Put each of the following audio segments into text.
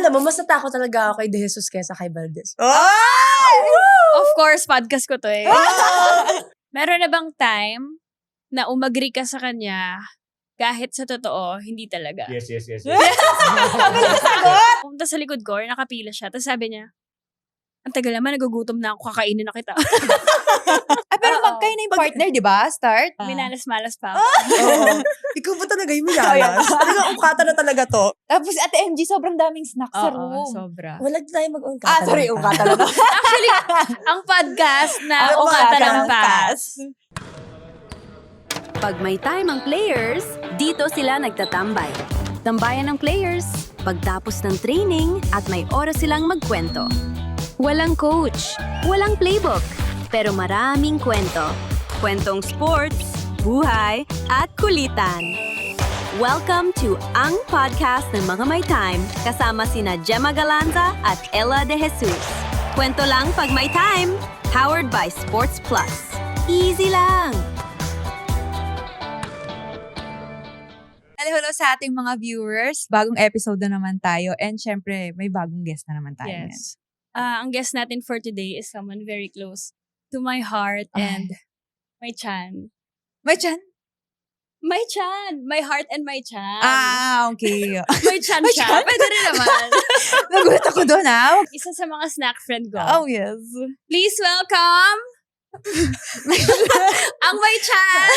alam mo, mas natakot talaga ako kay De Jesus kesa kay Valdez. Of course, podcast ko to eh. Meron na bang time na umagri ka sa kanya kahit sa totoo, hindi talaga? Yes. Pumunta sa likod ko, nakapila siya. Tapos sabi niya, ang tagal naman, nagugutom na ako, kakainin na kita. Pero kayo na yung partner, di ba? Start? Minalas-malas pa ako. Oo. Ikaw ba talaga yung minalas? Talaga, ungkata na talaga to. Tapos Ate MG, sobrang daming snacks sa room. Sobra. Wala tayo mag-ungkata. Sorry, ungkata na. Actually, ang podcast na Ungkata ng Pass. Pag may time ang players, dito sila nagtatambay. Tambayan ng players, pagtapos ng training at may oras silang magkwento. Walang coach, walang playbook, pero maraming kwento. Kwentong sports, buhay, at kulitan. Welcome to Ang Podcast ng Mga May Time kasama sina Gemma Galanza at Ella De Jesus. Kwento lang pag may time, powered by Sports Plus. Easy lang! Hello sa ating mga viewers. Bagong episode na naman tayo. And syempre, may bagong guest na naman tayo. Yes. Ang guest natin for today is someone very close to my heart and my chan. May chan? My chan! My heart and my chan. Okay. May chan May siya. chan? Pwede rin naman. Nagulat ako doon, Isa sa mga snack friend ko. Oh, yes. Please welcome ang may chan!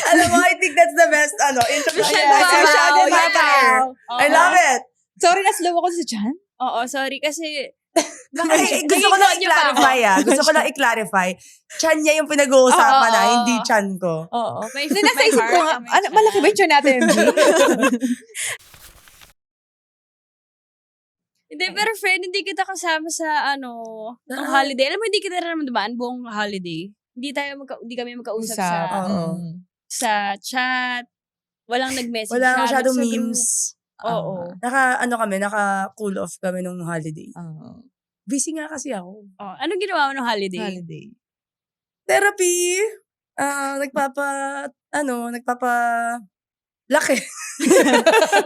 Alam mo, I think that's the best, introduction. Wow. I love it. Sorry, naslow ako sa chan? Oo, sorry kasi Gusto ko lang i-clarify, Gusto ko lang i-clarify. Chan niya yung pinag-uusapan, Oo. Hindi chan ko. Oo. May, Hindi, nasa may isip ko nga, heart and may malaki chan. ba yung chan natin, MG? Hindi, pero friend, hindi kita kasama sa, ng holiday. Alam mo, hindi kita naramdaman buong holiday. Hindi kami magkausap sa, Oo. sa chat. Walang nag-message Wala sa masyadong sa group. memes. Oo. Naka-cool off kami nung holiday. Oo. Busy nga kasi ako. Oh, anong ginawa mo ng holiday? Holiday. Therapy. Laki.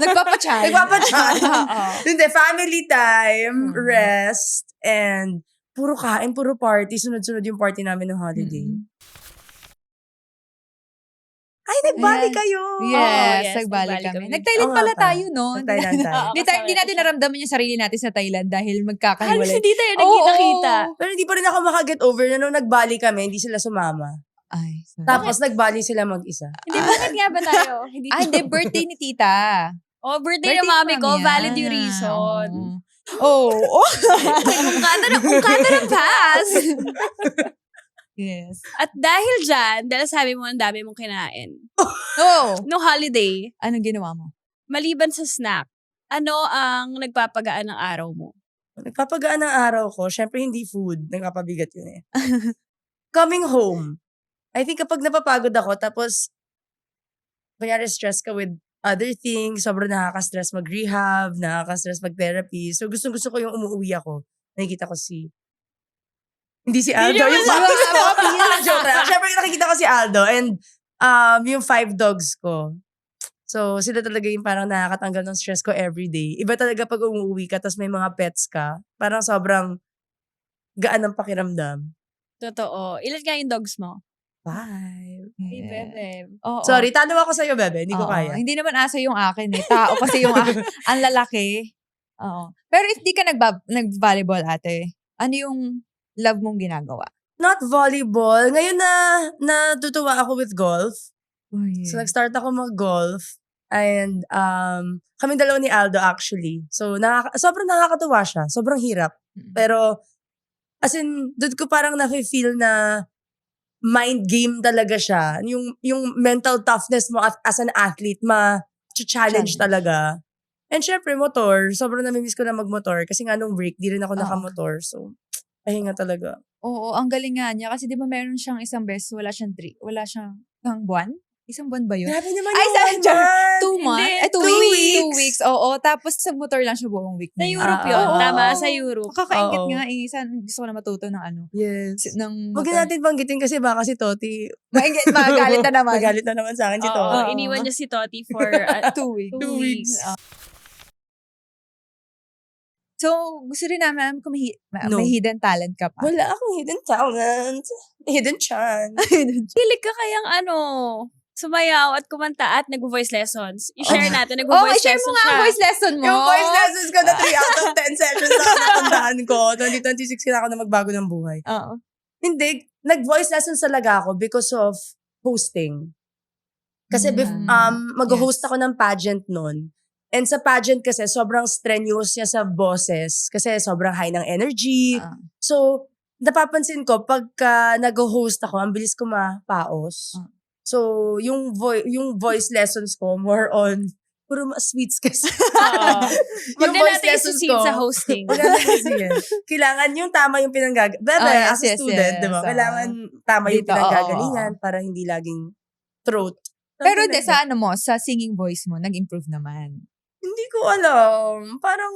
Nagpapachan. Nagpapachan. Oo. Hindi, family time, rest, and puro kain, puro party. Sunod-sunod yung party namin ng holiday. Ay, nagbali Ayan. kayo! Yes, yes, nagbalik nagbalik kami. kami. Nag-Thailand Oo pala nga tayo, no? Nag-Thailand tayo. Oo. Hindi natin naramdaman yung sarili natin sa Thailand dahil Halos magkakahiwalay. hindi tayo nagkita-kita. Pero hindi pa rin ako makaget over na nung nagbali kami, hindi sila sumama. Ay, sorry. Tapos nagbali sila mag-isa. Hindi, bakit nga ba tayo? Hindi, birthday ni tita. Birthday ng mami ko, yan. valid yung reason. Oh. Ungkata ng pass. Yes. At dahil dyan, sabi mo, ang dami mong kinain. Oh. No holiday, Anong ginawa mo? maliban sa snack, ano ang nagpapagaan ng araw mo? Nagpapagaan ng araw ko, syempre hindi food, nagpapabigat yun eh. Coming home. I think kapag napapagod ako, tapos, kunyari stress ka with other things, sobrang nakaka-stress mag-rehab, nakaka-stress mag-therapy. So, gusto ko yung umuwi ako. Nakikita ko hindi si Aldo, yung joke lang. Syempre, nakikita ko si Aldo and yung 5 dogs ko. So, sila talaga yung parang nakakatanggal ng stress ko everyday. Iba talaga pag umuwi ka, tapos may mga pets ka, parang sobrang gaan ng pakiramdam. Totoo. Ilan nga yung dogs mo? 5. Hey, bebe. Oo. Sorry, talo ako sa'yo, bebe. Hindi ko Oo. kaya. Hindi naman aso yung akin eh. Tao kasi yung ang lalaki. Oo. Pero if di ka nag-volleyball ate, ano yung love mong ginagawa? Not volleyball. Ngayon natutuwa ako with golf. Oh, yeah. So, nag-start ako mag-golf. And kaming dalawa ni Aldo actually. So, sobrang nakakatuwa siya. Sobrang hirap. Pero, as in, doon ko parang nafe-feel na mind game talaga siya. Yung mental toughness mo as an athlete, ma-challenge talaga. And syempre, motor. Sobrang namimiss ko na mag-motor. Kasi nga nung break, di rin ako nakamotor. So, pahinga talaga. Oo, ang galing nga niya. Kasi di ba meron siyang isang beses, wala siyang buwan? Isang buwan ba yun? Grabe naman Ay, yung 1 sa- month. 2 months? Hindi, 2 2 weeks. 2 weeks. weeks, oo. Tapos sa motor lang siya buong week. Sa na yun. Europe Ah, yun. oo. Tama, sa Europe. Nakakaingit Oo. nga eh. Gusto ko na matuto ng ano. Yes. Ng Huwag motor. natin banggitin kasi baka si Toti Magalit na naman. magalit na naman sa akin si Oo, Toti. iniwan niya si Toti for 2 weeks. 2 weeks. So, gusto rin namin kung No. may hidden talent ka pa. Wala akong hidden talent. Hidden chance. Hilig ka kayang sumayaw at kumanta at nag-voice lessons. I-share natin, Oh, nag-voice i-share lessons mo nga siya. ang voice lesson mo. Yung voice lessons ko na 3 out of 10 sessions na natandaan ko. 2026 na ako na magbago ng buhay. Oo. Hindi, nag-voice lessons talaga ako because of hosting. Kasi mag-host yes. ako ng pageant nun. And sa pageant kasi, sobrang strenuous niya sa boses. Kasi sobrang high ng energy. So, napapansin ko, pagka nag-host ako, ang bilis ko mapaos. So, yung voice lessons ko, more on, puro sweets kasi. Huwag na natin isusin sa hosting. Wag natin isusin. Kailangan yung tama yung yes, as a yes, student, yes. di ba? Kailangan tama yung Dito, pinanggagalingan para hindi laging throat. Pero Something like that. sa singing voice mo, nag-improve naman. Hindi ko alam. Parang,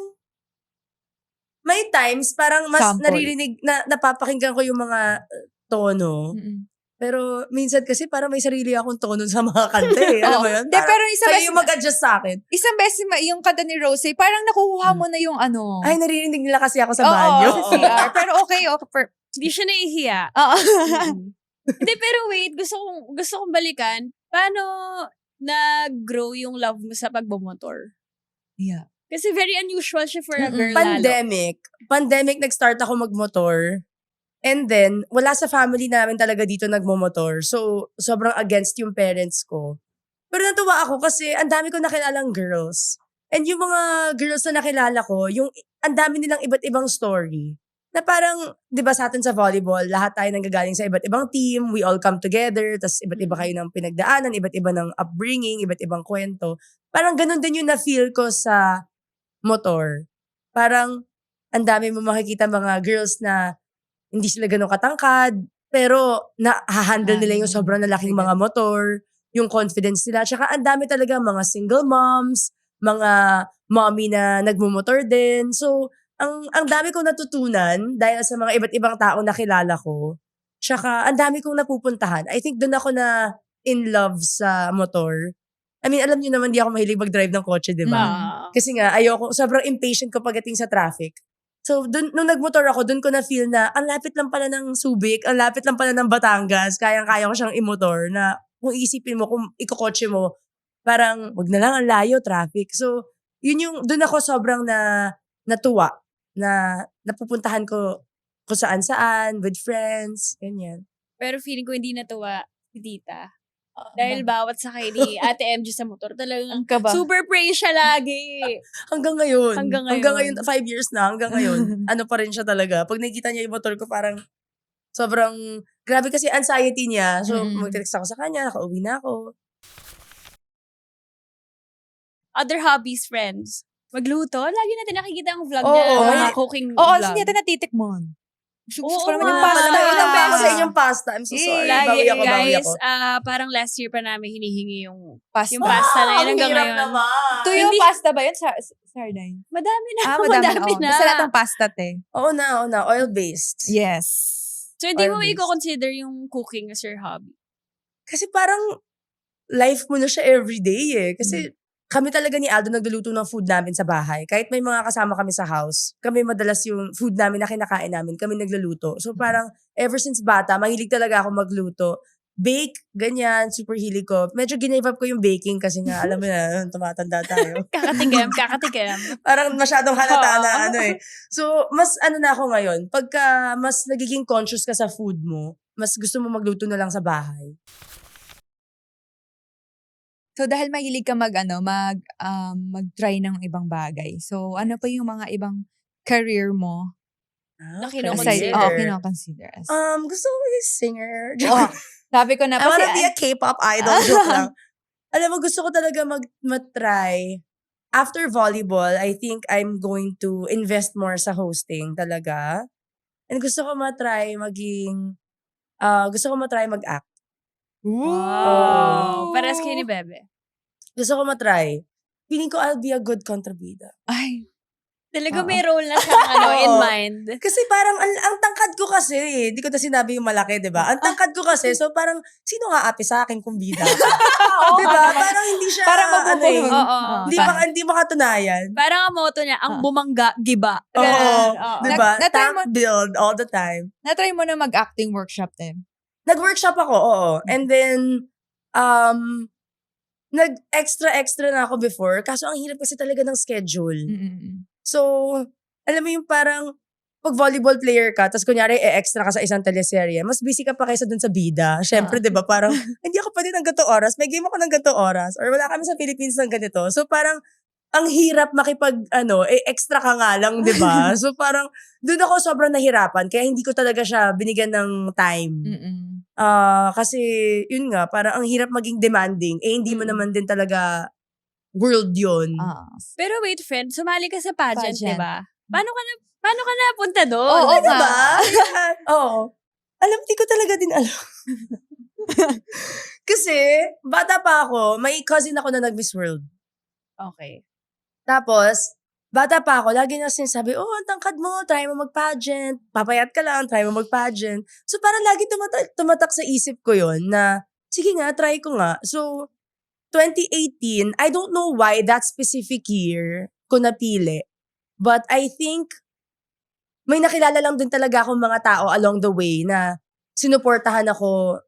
may times, parang mas Sample. naririnig, napapakinggan ko yung mga tono. Pero minsan kasi parang may sarili akong tono sa mga kanta eh. Alam mo yun? De, pero isang Kayo beses, yung mag-adjust sa akin. isang beses yung kanta ni Rose, parang nakukuha mo na yung ano. Ay, naririnig nila kasi ako sa Oo, banyo. sa CR. Pero okay. Hindi siya nahihiya. Oo. Hindi, pero wait, gusto kong balikan. Paano nag-grow yung love mo sa pagbumotor? Yeah. Kasi very unusual siya for a girl Pandemic, nag-start ako magmotor. And then, wala sa family namin talaga dito nagmomotor. So, sobrang against yung parents ko. Pero natuwa ako kasi ang dami ko nakilalang girls. And yung mga girls na nakilala ko, ang dami nilang iba't ibang story. Na parang, di ba sa atin sa volleyball, lahat tayo nanggagaling sa iba't ibang team, we all come together, tas iba't iba kayo ng pinagdaanan, iba't iba ng upbringing, iba't ibang kwento. Parang ganun din yung na-feel ko sa motor. Parang, ang dami mo makikita mga girls na hindi sila ganun katangkad, pero na-handle nila yung sobrang lalaking mga motor, yung confidence nila. Tsaka ang dami talaga mga single moms, mga mommy na nagmumotor din. So, ang dami kong natutunan dahil sa mga iba't ibang tao na kilala ko. Tsaka ang dami kong napupuntahan. I think doon ako na in love sa motor. I mean, alam niyo naman, di ako mahilig mag-drive ng kotse, di ba? Kasi nga, sobrang impatient ko pagdating sa traffic. So, nung nagmotor ako, dun ko na-feel na ang lapit lang pala ng Subic, ang lapit lang pala ng Batangas, kayang-kaya ko siyang imotor na kung isipin mo, kung ikokotse mo, parang wag na lang, ang layo, traffic. So, dun ako sobrang natuwa na napupuntahan ko kung saan-saan, with friends, ganyan. Pero feeling ko hindi natuwa si tita. Dahil bawat sakay ni Ate MG sa motor, talagang super praise siya lagi. Hanggang ngayon. Hanggang 5 years na, hanggang ngayon. Ano pa rin siya talaga. Pag nakikita niya yung motor ko, parang sobrang, grabe kasi anxiety niya. So, mag-text ako sa kanya, nakauwi na ako. Other hobbies, friends. Magluto. Lagi natin nakikita ang vlog Oo, niya. Mga cooking Oo, vlog. kasi yata natitikmon. Gusto Oo ko naman yung nga. pasta. Ilang beses sa inyong pasta. I'm so sorry. Lagi, Bawi ako. guys, parang last year pa namin hinihingi yung Pasta. pasta na yun Ang hanggang hirap ngayon. naman. Tuyo pasta ba yun? Sardine? Madami na. Madami na. Basta lahat ng pasta, te. Oo na. Oil-based. Yes. So, hindi mo Oil-based. i-consider yung cooking as your hobby? Kasi parang life mo na siya everyday eh. Kasi kami talaga ni Aldo nagluluto ng food namin sa bahay. Kahit may mga kasama kami sa house, kami madalas yung food namin na kinakain namin, kami nagluluto. So parang ever since bata, mahilig talaga ako magluto. Bake, ganyan, super hilig ko. Medyo give up ko yung baking kasi nga, alam mo na, tumatanda tayo. Kakatikim. Parang masyadong halata na eh. So, mas na ako ngayon, pagka mas nagiging conscious ka sa food mo, mas gusto mo magluto na lang sa bahay. So, dahil mahilig ka mag-try ng ibang bagay. So, ano pa yung mga ibang career mo? Na Consider. Kinoconsider. Gusto ko maging singer. Sabi ko na I pa wanna be a K-pop idol. Joke lang. Alam mo, gusto ko talaga mag-try. After volleyball, I think I'm going to invest more sa hosting talaga. And gusto ko matry mag-act. Wow. Pares kayo ni Bebe. Gusto ko matry. Feeling ko I'll be a good kontrabida. Ay, Talaga Oo. may role na siyang in Oo. mind. Kasi parang ang tangkad ko kasi, di ko na sinabi yung malaki, di ba? Ang tangkad ko kasi, so parang, sino nga ate sa akin kung bida ka? Oo, Di ba? Parang hindi siya, Parang mabubuhol. Oo. hindi makatunayan. Parang ang motto niya, ang Oo. bumangga, giba. Oo. Ganun. Oo. Di ba? Na-try Tank build all the time. Na-try mo na mag-acting workshop din. Nag-workshop ako, oo. And then, nag-extra na ako before. Kaso ang hirap kasi talaga ng schedule. Mm-mm. So, alam mo yung parang, pag volleyball player ka, tapos kunyari extra ka sa isang teleserye, mas busy ka pa kaysa dun sa bida. Syempre, di ba, parang, hindi ako pwede ng ganito oras, may game ako ng ganito oras, or wala kami sa Philippines ng ganito. So, parang, ang hirap extra ka nga lang, di ba? So, parang, dun ako sobrang nahirapan, kaya hindi ko talaga siya binigyan ng time. Mm-mm. Kasi, yun nga, parang ang hirap maging demanding. Hindi mo naman din talaga world yun. Pero wait, friend, sumali ka sa pageant, Pageant. di ba? Paano ka napunta doon? Oo, Di nga. ba? Oo. Alam, di ko talaga din alam. Kasi, bata pa ako, may cousin ako na nag-Miss World. Okay. Tapos, bata pa ako, lagi niya sinasabi, ang tangkad mo, try mo mag-pageant. Papayat ka lang, try mo mag-pageant. So, parang lagi tumatak sa isip ko yon na, sige nga, try ko nga. So, 2018, I don't know why that specific year ko napili. But I think, may nakilala lang din talaga akong mga tao along the way na sinuportahan ako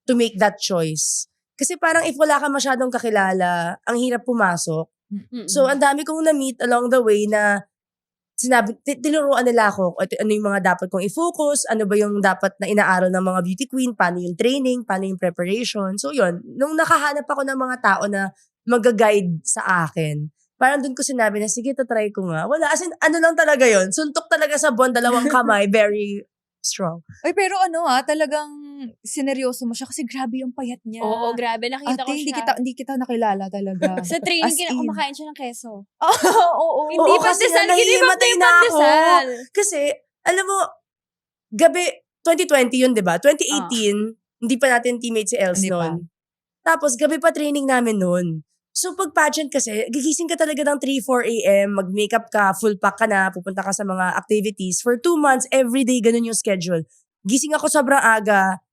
to make that choice. Kasi parang if wala ka masyadong kakilala, ang hirap pumasok. So, ang dami kong na-meet along the way na tinuruan nila ako ano yung mga dapat kong i-focus, ano ba yung dapat na inaaral ng mga beauty queen, paano yung training, paano yung preparation. So, yun. Nung nakahanap ako ng mga tao na mag-guide sa akin, parang dun ko sinabi na, sige, try ko nga. Wala, as in, ano lang talaga yun. Suntok talaga sa buwan, 2 kamay, very strong. Ay, pero talagang sineryoso mo siya kasi grabe yung payat niya. Oo, grabe. Nakita ko Ate, siya. hindi kita nakilala talaga. Sa training, As in. kumakain siya ng keso. Oo. Hindi Oo, kasi pandesal. nga, Ginibab na yung nahihimatay na ako. pandesal. Kasi, alam mo, gabi, 2020 yun, di ba? 2018, hindi pa natin teammate si Els Hindi pa. noon. Tapos, gabi pa training namin noon. So, pag pageant kasi, gigising ka talaga ng 3-4 a.m., mag-makeup ka, full pack ka na, pupunta ka sa mga activities. For 2 months, every day, ganun yung schedule. Gising ako sobrang aga,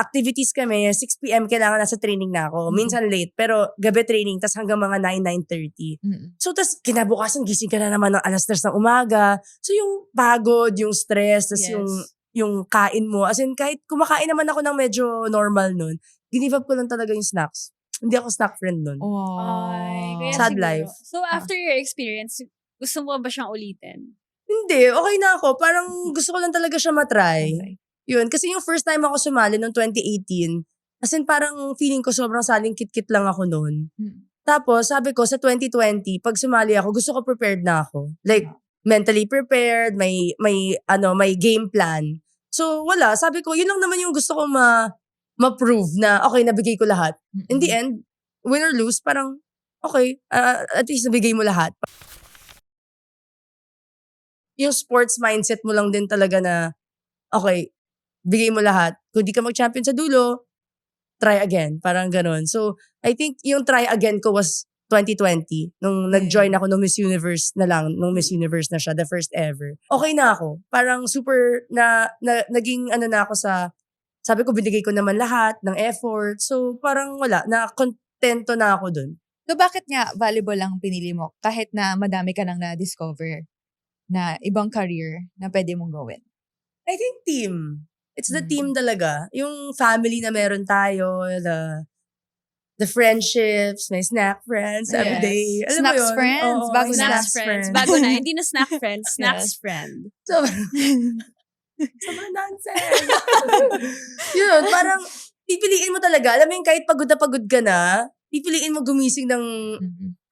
activities kami, 6 p.m. kailangan nasa training na ako. Minsan late, pero gabi training, tas hanggang mga 9, 9:30. So, tas kinabukasan, gising ka na naman ng 3:00 ng umaga. So, yung pagod, yung stress, tas Yes. yung kain mo. As in, kahit kumakain naman ako ng medyo normal nun, give up ko lang talaga yung snacks. Hindi ako snack friend nun. Ay, kaya Sad siguro. life. So, after your experience, gusto mo ba siyang ulitin? Hindi, okay na ako. Parang gusto ko lang talaga siya matry. Okay. Yun, kasi yung first time ako sumali noong 2018, as in parang feeling ko sobrang saling kit-kit lang ako noon. Tapos, sabi ko, sa 2020, pag sumali ako, gusto ko prepared na ako. Like, mentally prepared, may game plan. So, wala. Sabi ko, yun lang naman yung gusto ko ma-prove na, okay, nabigay ko lahat. In the end, win or lose, parang, okay, at least nabigay mo lahat. Yung sports mindset mo lang din talaga na, okay, bigay mo lahat. Kung di ka mag-champion sa dulo, try again. Parang ganun. So, I think yung try again ko was 2020. Nung nag-join ako nung Miss Universe na lang. Nung Miss Universe na siya, the first ever. Okay na ako. Parang super naging na ako sa, sabi ko, binigay ko naman lahat ng effort. So, parang wala. Kontento na ako dun. So, bakit nga volleyball lang pinili mo? Kahit na madami ka nang na-discover na ibang career na pwede mong gawin. I think team. It's the team talaga. Yung family na meron tayo, the friendships, may snack friends every Yes. day. Alam mo Snacks yun? friends, Oo, bago may Snacks Snacks friends. friends. Bago na. Hindi na snack friends. Snacks friend. Sobrang nonsense. Yun, parang pipiliin mo talaga. Alam mo yung kahit pagod ka na, pipiliin mo gumising ng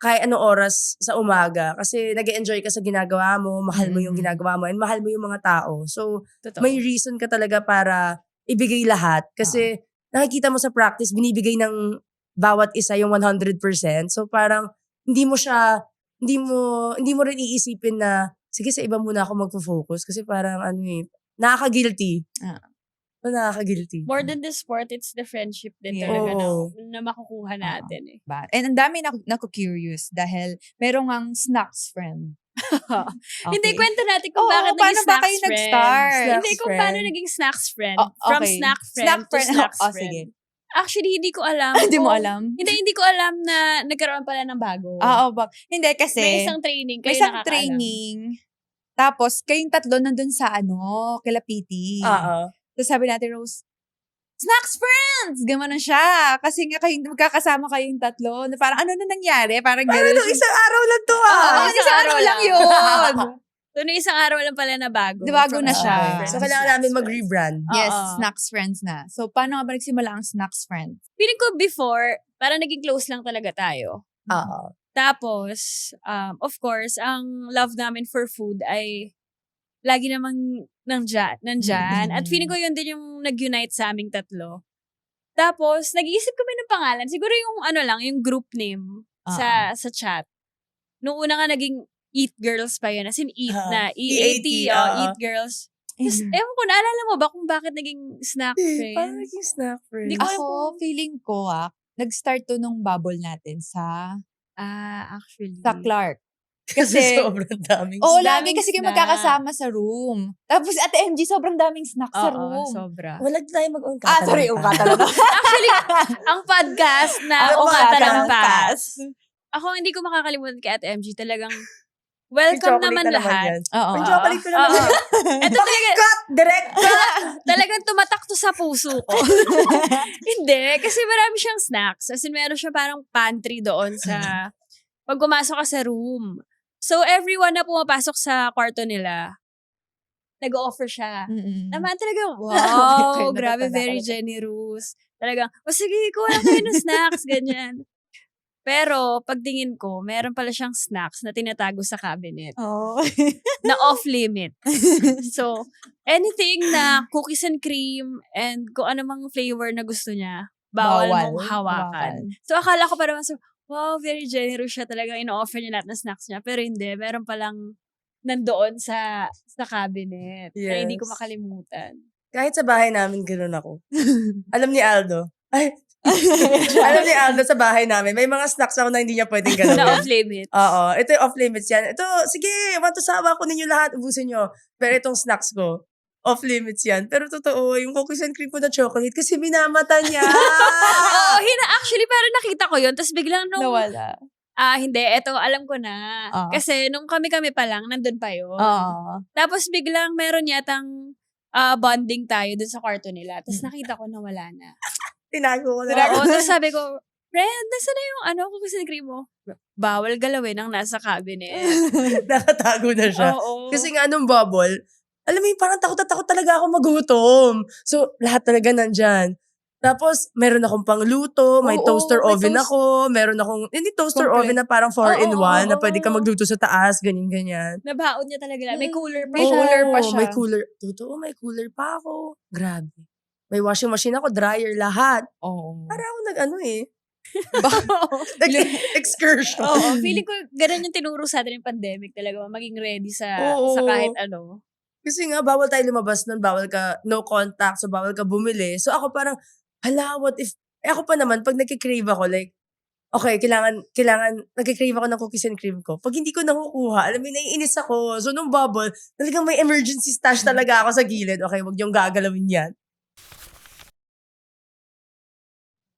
kahit anong oras sa umaga. Kasi nag-enjoy ka sa ginagawa mo, mahal mo yung ginagawa mo, and mahal mo yung mga tao. So, Totoo. may reason ka talaga para ibigay lahat. Kasi nakikita mo sa practice, binibigay ng bawat isa yung 100%. So, parang hindi mo rin iisipin na, sige, sa iba muna ako magpo-focus. Kasi parang nakaka-guilty. Nakaka-guilty. More than the sport, it's the friendship din Yeah. talaga Oo. na makukuha natin eh. And ang dami na curious dahil merong ang snacks friend. Hindi, Okay. kwento natin kung Oo, bakit paano naging ba snacks kayo friend. nag-start? Hindi, Snacks kung paano friend. naging snacks friend. Oh, From okay. snack friend Snack to friend. snacks Oh, friend. sige. Actually, hindi ko alam. Hindi mo kung- alam? Hindi ko alam na nagkaroon pala ng bago. Oo, hindi kasi May isang training. may Kayo isang nakakaalam. training. Tapos, kayong tatlo nandun sa kila PT. Oo. Tapos sabi natin, Rose, Snacks Friends! Gano'n siya. Kasi nga magkakasama kayong tatlo. Na parang ano na nangyari? Parang Parang gano'n nung siya. isang araw lang to Oo, isang isang araw araw lang lang. yun. So, nung isang araw lang pala na bago. Bago From na siya. snack friend So, to kailangan snacks namin friend. mag-rebrand. Yes, Oo. Snacks Friends na. So, paano nga ba nagsimula ang Snacks Friends? Feeling ko before, parang naging close lang talaga tayo. Oo. Tapos, of course, ang love namin for food ay lagi namang nandyan. At feeling ko yun din yung nag-unite sa aming tatlo. Tapos, nag-iisip kami ng pangalan. Siguro yung yung group name sa chat. Nung una nga naging Eat Girls pa yun. As in eat na. EAT, Eat Girls. Tapos, ewan ko, naalala mo ba kung bakit naging snack Parang friend? naging snack friend. Hindi ko alam Ako, feeling ko nag-start to nung bubble natin sa Actually. Clark. Kasi Kasi, sobrang daming Oo, Daming lagi kasi kayo snack. magkakasama sa room. Tapos, Ate MG, sobrang daming snack sa Oo, room. sobra. Wala tayo mag-ungkata. Sorry, ungkata na to. Actually, ang podcast na Ang Ungkata podcast. ng Pass. Ako, hindi ko makakalimutan kay Ate MG. Talagang, May welcome chocolate naman na naman lahat. yan. Oo. May chocolate ko naman Oo. yan. Ito talaga, Cut! Direct cut! talagang tumatak to sa puso ko. Hindi, kasi marami siyang snacks. As in, meron siya parang pantry doon sa, pag pumasok ka sa room. So, everyone na pumapasok sa kwarto nila, nag-offer siya. Mm-mm. Naman talaga, Okay, wow, grabe, natatanda very ko. generous. Talagang, sige, kuha lang kayo ng snacks, ganyan. Pero, pagtingin ko, meron pala siyang snacks na tinatago sa cabinet Oh. na off-limit. So, anything na cookies and cream and kung ano mang flavor na gusto niya, bawal mong hawakan. So, akala ko pa naman, wow, very generous siya talaga. Ino-offer niya lahat ng snacks niya. Pero hindi, meron palang nandoon sa cabinet. Kaya hindi ko Yes. makalimutan. Kahit sa bahay namin, ganoon ako. Alam ni Aldo. Ay, alam ni Aldo sa bahay namin, may mga snacks ako na hindi niya pwedeng Na galawin. off-limit. Oo. Ito yung off-limits yan. Ito, sige, matusawa ko ninyo lahat, ubusin nyo. Pero itong snacks ko, off-limits yan. Pero totoo, yung cookies and cream ko na chocolate kasi minamata niya. Oo, actually, parang nakita ko yun. Tapos biglang nung, Nawala. hindi, eto, alam ko na. Kasi nung kami-kami pa lang, nandun pa yun. Oo. Tapos biglang meron yatang bonding tayo dun sa kwarto nila. Tapos nakita ko na wala na. Tinago ko na. Oo, tapos sabi ko, friend, nasa na yung cookies and cream mo? Bawal galawin ang nasa cabinet. Nakatago na siya. Oo. Kasi nga nung bubble, alam mo yung parang takot na takot talaga ako magutom. So, lahat talaga nandyan. Tapos, meron akong pangluto, may Oo, toaster may oven ako, meron akong, hindi toaster Complete. oven na parang 4-in-1, na oo. pwede ka magluto sa taas, ganyan-ganyan. Nabaon niya talaga. May cooler pa May siya. cooler pa siya. May cooler. Totoo, may cooler pa ako. Grabe. May washing machine ako, dryer, lahat. Oo. Para ako nag-ano eh. Oo. Nag-excursion. Oo, feeling ko ganun yung tinuro sa atin yung pandemic talaga. Maging ready sa Oo. kahit ano. Kasi nga, bawal tayo lumabas nun, bawal ka, no contact, so bawal ka bumili. So ako parang, hala, what if, ako pa naman, pag nagkikrave ako, like, okay, kailangan, nagkikrave ako ng cookies and cream ko. Pag hindi ko nakukuha, alam mo, naiinis ako. So nung bubble, talagang may emergency stash talaga ako sa gilid. Okay, wag niyong gagalawin yan.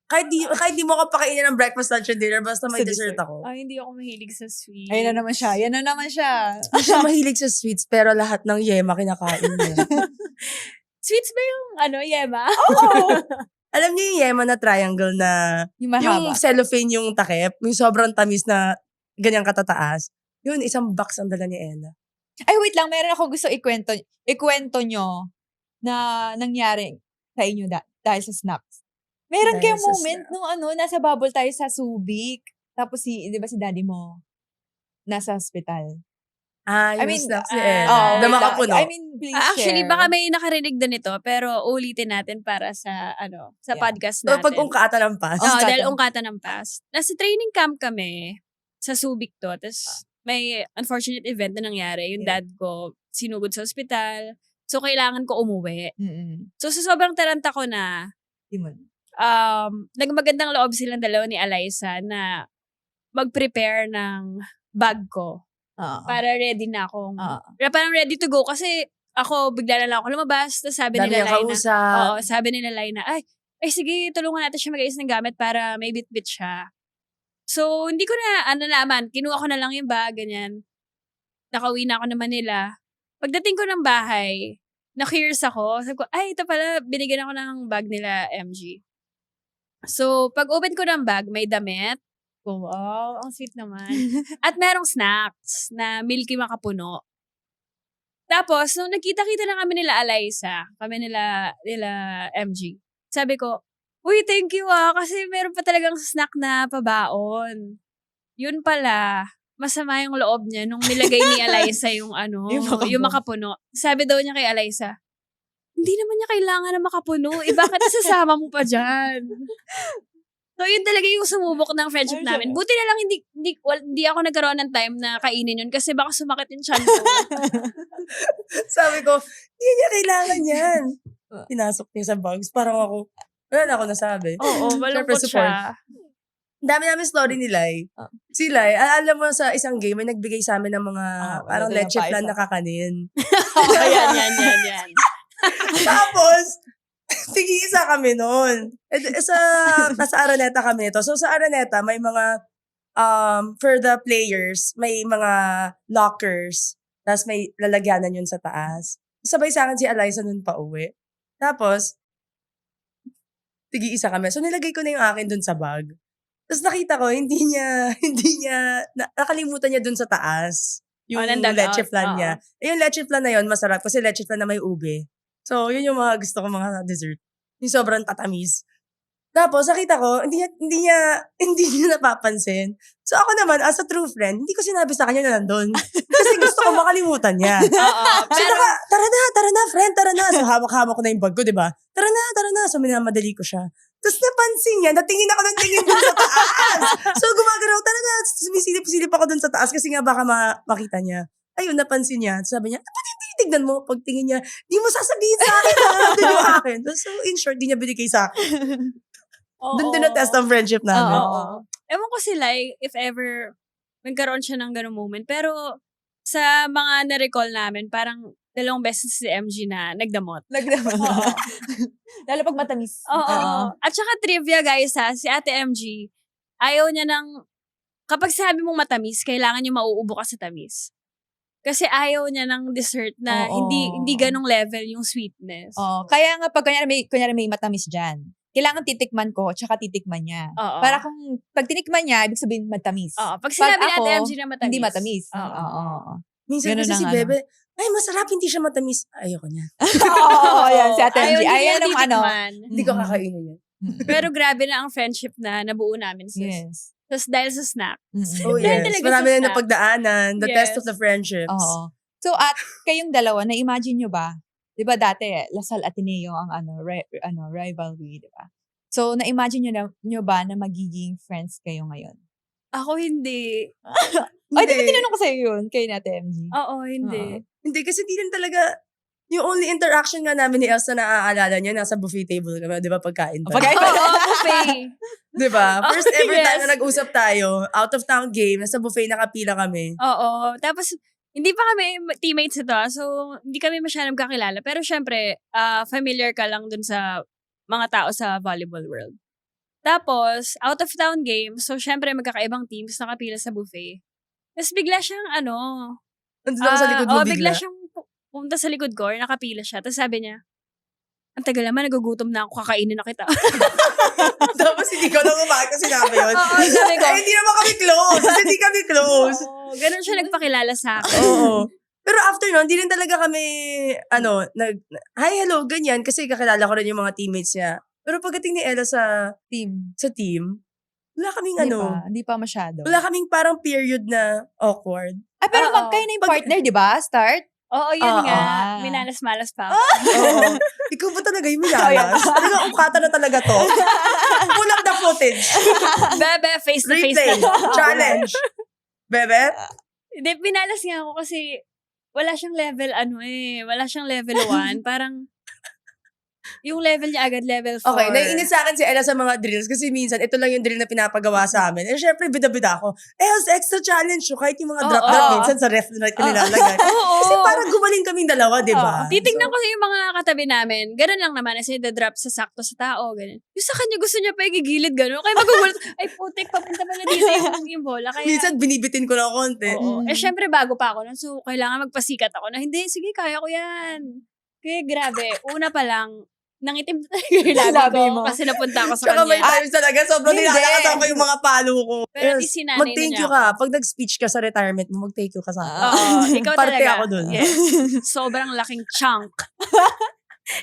Kahit di mo ako pakainin ng breakfast, lunch, and dinner, basta may Sa dessert dessert. ako. Ay, hindi ako mahilig sa sweet. Yan na naman siya. Hindi siya mahilig sa sweets, pero lahat ng yema kinakain niya. Sweets ba yung yema? Alam niyo yung yema na triangle na Yung mahaba. yung cellophane yung takip, yung sobrang tamis na ganyang katataas. Yun, isang box ang dala ni Ella. Ay, wait lang. Meron akong gusto ikwento nyo na nangyari sa inyo dahil sa snacks. Meron Dahil kayong sa moment nung nasa bubble tayo sa Subic. Tapos di ba si daddy mo nasa hospital? Ah, yung I mean, snacks ni ah, Ella. oh, na wait makapuno. I mean, please Actually, share. baka may nakarinig na nito, pero ulitin natin para sa sa Yeah. podcast O natin. pag ungkata ng pass. Oo, Ungkata. dahil ungkata ng past. Nasa training camp kami sa Subic to. Tapos may unfortunate event na nangyari. Yung Yeah. dad ko sinugod sa ospital. So, kailangan ko umuwi. Mm-mm. So, sa sobrang taranta ko na, Timon. nagmagandang loob silang dalawa ni Eliza na mag-prepare ng bag ko. Oo. para ready na akong, Oo. parang ready to go kasi ako, bigla na lang ako lumabas, tapos sabi Dami nila niyang Laina, kausap. sabi nila Laina, ay sige, tulungan natin siya mag-ayos ng gamit para may bit-bit siya. So, hindi ko na, naman, kinuha ko na lang yung bag, ganyan. Nakauwi na ako ng Manila. Pagdating ko ng bahay, na-curious ako. Sabi ko, ay, ito pala, binigyan ako ng bag nila, MG. So, pag-open ko ng bag, may damit. Oh, wow, ang sweet naman. At merong snacks na Milky Makapuno. Tapos, nung nakita-kita na kami nila Alaysa, kami nila MG, sabi ko, uy, thank you kasi meron pa talagang snack na pabaon. Yun pala, masama yung loob niya nung nilagay ni Alaysa yung yung makapuno. Sabi daw niya kay Alaysa, hindi naman niya kailangan na makapuno. Bakit isasama mo pa dyan? So, yun talaga yung sumubok ng friendship namin. Buti na lang hindi ako nagkaroon ng time na kainin yun kasi baka sumakit yung tiyan ko. Sabi ko, hindi niya kailangan yan. Pinasok niya sa bags. Parang ako, wala na ako nasabi. Oo, malungkot Syempre, support. siya. Ang dami namin story ni Lai. Si Lai, alam mo sa isang game, may nagbigay sa amin ng mga parang ito yung leche flan paisa. na kakanin. Yan. Tapos, tig-isa kami noon. Nasa Araneta kami nito. So, sa Araneta, may mga, for the players, may mga lockers. Tapos may lalagyanan yun sa taas. Sabay sa akin si Alyssa nun pa uwi. Tapos, tig-isa kami. So, nilagay ko na yung akin dun sa bag. Tapos nakita ko, hindi niya, nakalimutan niya dun sa taas. Yung leche flan niya. Yung leche flan na yun, masarap. Kasi leche flan na may ube. So, yun yung mga gusto ko mga dessert. Yung sobrang tatamis. Tapos, nakita ko, hindi niya napapansin. So, ako naman, as a true friend, hindi ko sinabi sa kanya na nandun. Kasi gusto ko makalimutan niya. So, tara na, friend, tara na. So, hawak-hawak ko na yung bag ko, diba? Tara na. So, minamadali ko siya. Tapos, napansin niya, natingin ako ng tingin dun sa taas. So, gumagalaw, tara na. Sumisilip-silip ako dun sa taas kasi nga baka makita niya. Ayun, napansin niya. Sabi niya, tignan mo, pagtingin niya, di mo sasabihin sa akin, doon yung akin. So, in short, di niya binigay sa akin. Doon na-test ang friendship namin. Oo. Ewan ko sila, if ever, magkaroon siya ng ganung moment. Pero, sa mga na-recall namin, parang 2 beses si MG na nagdamot. Lalo pag matamis. Oo. At saka trivia guys si Ate MG, ayaw niya kapag sabi mong matamis, kailangan niyo mauubo ka sa tamis. Kasi ayaw niya ng dessert na hindi ganong level yung sweetness. Kaya nga pag kunyari may matamis dyan, kailangan titikman ko, tsaka titikman niya. Oo. Para kung pag tinikman niya, ibig sabihin matamis. Oo. Pag sinabi ni Ate MG na matamis. Hindi matamis. Oo. Minsan Ganun kasi ang si Bebe, ay masarap, hindi siya matamis. Ayoko niya. Oo, yan, si Ate MG. Ayaw Ayan niya ang titikman. Hindi ko kakainin yan. Pero grabe na ang friendship na nabuo namin sis. Yes. Tapos dahil sa snacks. Oh Dahil yes, talaga marami sa na snack. napagdaanan. The Yes. test of the friendships. Oo. So, at kayong dalawa, na-imagine nyo ba? Di ba dati, Lasal Ateneo ang rivalry, di ba? So, na-imagine nyo ba na magiging friends kayo ngayon? Ako hindi. Ay, di ba tinanong ko sa'yo yun, kay Ate MG? Oo, hindi. Hindi, kasi di rin talaga, yung only interaction nga namin ni Elsa na naaalala niya, nasa buffet table kami, di ba, pagkain pa. Oo, buffet. Di ba? First Oh, ever time yes. na nag-usap tayo, out of town game, nasa buffet nakapila kami. Oo. Tapos, hindi pa kami teammates ito. So, hindi kami masyadong kakilala. Pero syempre, familiar ka lang dun sa mga tao sa volleyball world. Tapos, out of town game, so syempre magkakaibang teams nakapila sa buffet. Tapos bigla siyang Nandun ako sa likod mo bigla bigla. siyang pumunta sa likod ko, nakapila siya. Tapos sabi niya, ang tagal naman, nagugutom na ako, kakainin na kita. Tapos hindi ko na kumain kasi sinabi yun. Oo, sabi ko. Ay, hindi naman kami close. Kasi hindi kami close. Oo, ganun siya nagpakilala sa akin. Oo. Pero after nun, di rin talaga kami, hi, hello, ganyan. Kasi kakilala ko rin yung mga teammates niya. Pero pagdating ni Ella sa team, wala kaming Hindi pa masyado. wala kaming parang period na awkward. Ay, pero Oo. kayo na yung partner, di ba? Start? Oo, yun Oo. nga. Minalas-malas pa ako. Oo. Ikaw ba talaga yung minalas? Talaga, ukata na talaga to. Pull up the footage. Bebe, face to face Replay. na. Challenge. Bebe? Hindi, pinalas nga ako kasi wala siyang level wala siyang level 1. Parang, Yung level niya agad, level 4. Okay, naiinit sa akin si Ella sa mga drills kasi minsan ito lang yung drill na pinapagawa sa amin. Eh syempre, bida-bida ako. Else, extra challenge yun. Kahit yung mga drop-drop minsan sa ref na nilalagay. Oo. Kasi parang gumaling kaming dalawa, di ba? Titignan ko yung mga katabi namin. Ganun lang naman. Kasi drop sa sakto sa tao. Ganun. Yung sa kanya gusto niya pa igigilid. Ganun. Kaya magugulat. Ay, putik. Papunta pala dito yung bola. Kaya, Minsan, binibitin ko lang konti. oo. Syempre, bago pa ako nun. So, kailangan magpasikat ako na, hindi, sige, kaya ko yan. Kaya grabe. Una pa lang, nangitim talaga yung labi Labi ko. mo. Kasi napunta ako sa Tsaka may kanya. times talaga, sobrang Hindi. nilalakasan ko yung mga palo ko. Pero at least sinanay na mag-thank niya you ako. ka. Pag nag-speech ka sa retirement mo, mag-thank you ka sa akin. Oo, ikaw Parte talaga. ako dun. Yes. Sobrang laking chunk.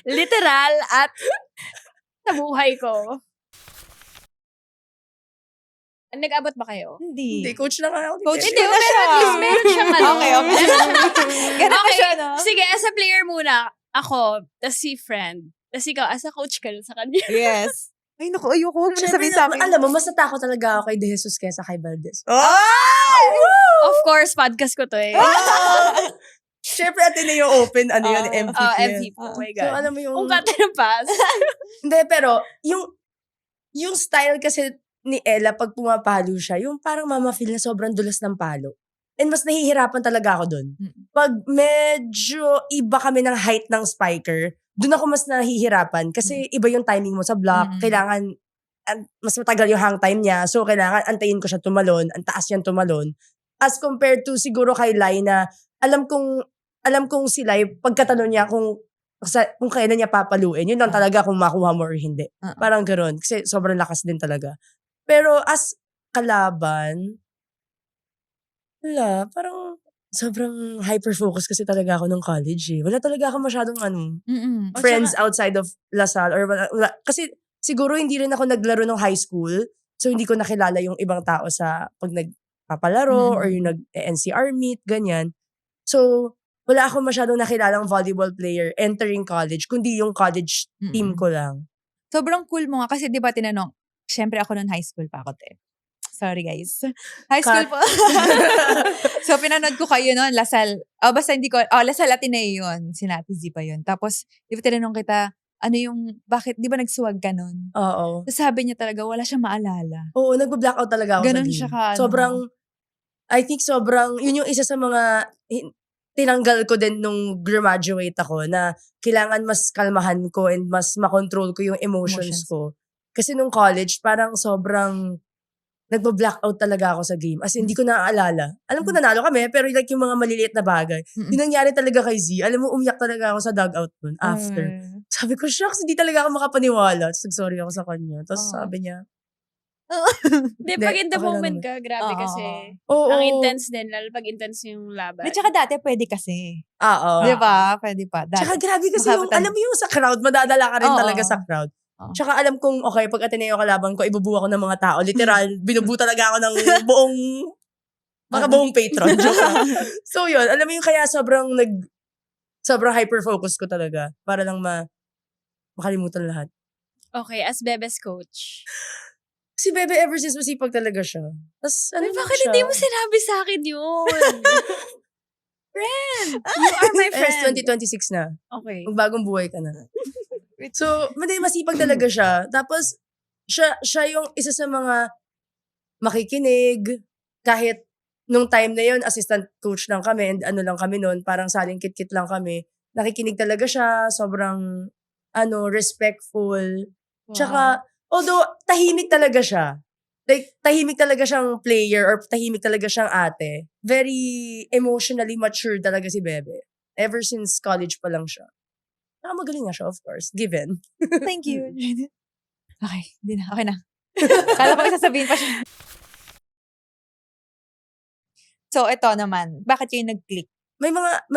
Literal at sa buhay ko. Nag-abot ba kayo? Hindi. Hindi, coach na nga ako. Coach Hindi, ko na pero siya. at least meron siyang ano. Okay. Ganun Okay, siya, no? sige, as a player muna, ako, tas si friend. Tas ikaw, as a coach ka sa kanya. Yes. Ay, naku, ayoko. Huwag mo na Siyempre, sabihin sa akin. alam mo, mas natakot talaga ako kay De Jesus kesa kay Valdez. Oh! Of course, podcast ko to eh. Siyempre, Ateneo Open, ano yun, MVP. Oh, yun. MVP. Oh my So, God. alam mo yung... Kung kata ng pass. Hindi, pero, yung style kasi ni Ella, pag pumapalo siya, yung parang mama feel na sobrang dulas ng palo. And mas nahihirapan talaga ako dun. Pag medyo iba kami ng height ng spiker, dun ako mas nahihirapan. Kasi iba yung timing mo sa block. Kailangan, mas matagal yung hang time niya. So, kailangan antayin ko siya tumalon. Ang taas niyang tumalon. As compared to siguro kay Lai na alam kong si Lai, pagkatanong niya kung kailan niya papaluin, yun lang talaga kung makuha mo or hindi. Parang gano'n. Kasi sobrang lakas din talaga. Pero as kalaban, wala, parang sobrang hyper-focus kasi talaga ako nung college eh. Wala talaga ako masyadong friends outside of LaSalle or wala. Kasi siguro hindi rin ako naglaro nung high school. So hindi ko nakilala yung ibang tao sa pag nagpapalaro or yung nag-NCR meet, ganyan. So, wala ako masyadong nakilalang volleyball player entering college, kundi yung college team ko lang. Sobrang cool mo nga kasi 'di ba tinanong, syempre ako noon high school pa ako, te. Sorry guys. High school po. So pinanood ko kayo noon, LaSalle. Basta hindi ko, LaSalle Ateneo yun. Si Nati Z pa yun. Tapos, di ba tinanong kita, ano yung, bakit, di ba nagsuwag ka noon? Oo. So sabi niya talaga, wala siyang maalala. Oo, nagba-blackout talaga ako Ganun sa game. siya ka, ano. Sobrang, yun yung isa sa mga, tinanggal ko din nung graduate ako na kailangan mas kalmahan ko and mas makontrol ko yung emotions ko. Kasi nung college, parang sobrang nagba-blackout talaga ako sa game. As in, hindi ko naaalala. Alam ko nanalo kami, pero like yung mga maliliit na bagay. Yung nangyari talaga kay Z, alam mo, umiyak talaga ako sa dugout nun after. Sabi ko, shucks, hindi talaga ako makapaniwala. Tapos sorry ako sa kanya. Tapos sabi niya, Di, pag in the okay lang moment naman. ka, grabe kasi. Oo. Ang intense din, lalo pag intense yung laban. At saka dati pwede kasi. Oo. Di ba? Pwede pa. Dati. Tsaka grabe kasi yung, Makabutan. alam mo yung sa crowd, madadala ka rin Oo. talaga sa crowd. Oo. Tsaka alam kong, okay, pag Ateneo kalaban ko, ibubu ako ng mga tao. Literal, binubu talaga ako ng buong, mga buong patron. Joke lang. So yun, alam mo yung kaya sobrang hyper-focus ko talaga para lang makalimutan lahat. Okay, as Bebes coach. Si Bebe ever since masipag talaga siya. Tapos ano Ay, lang bakit siya? hindi mo sinabi sa akin yun? Friend! You are my friend. 2026 na. Okay. Magbagong buhay ka na. So, masipag talaga siya. Tapos, siya yung isa sa mga makikinig. Kahit nung time na yun, assistant coach lang kami and ano lang kami noon, parang saling kit-kit lang kami. Nakikinig talaga siya. Sobrang, respectful. Tsaka, although, tahimik talaga siya. Like, tahimik talaga siyang player or tahimik talaga siyang ate. Very emotionally mature talaga si Bebe. Ever since college pa lang siya. Magaling nga siya, of course. Given. Thank you. Okay, hindi na. Okay na. Kala ko may sasabihin pa siya. So, ito naman. Bakit kayo nag-click? May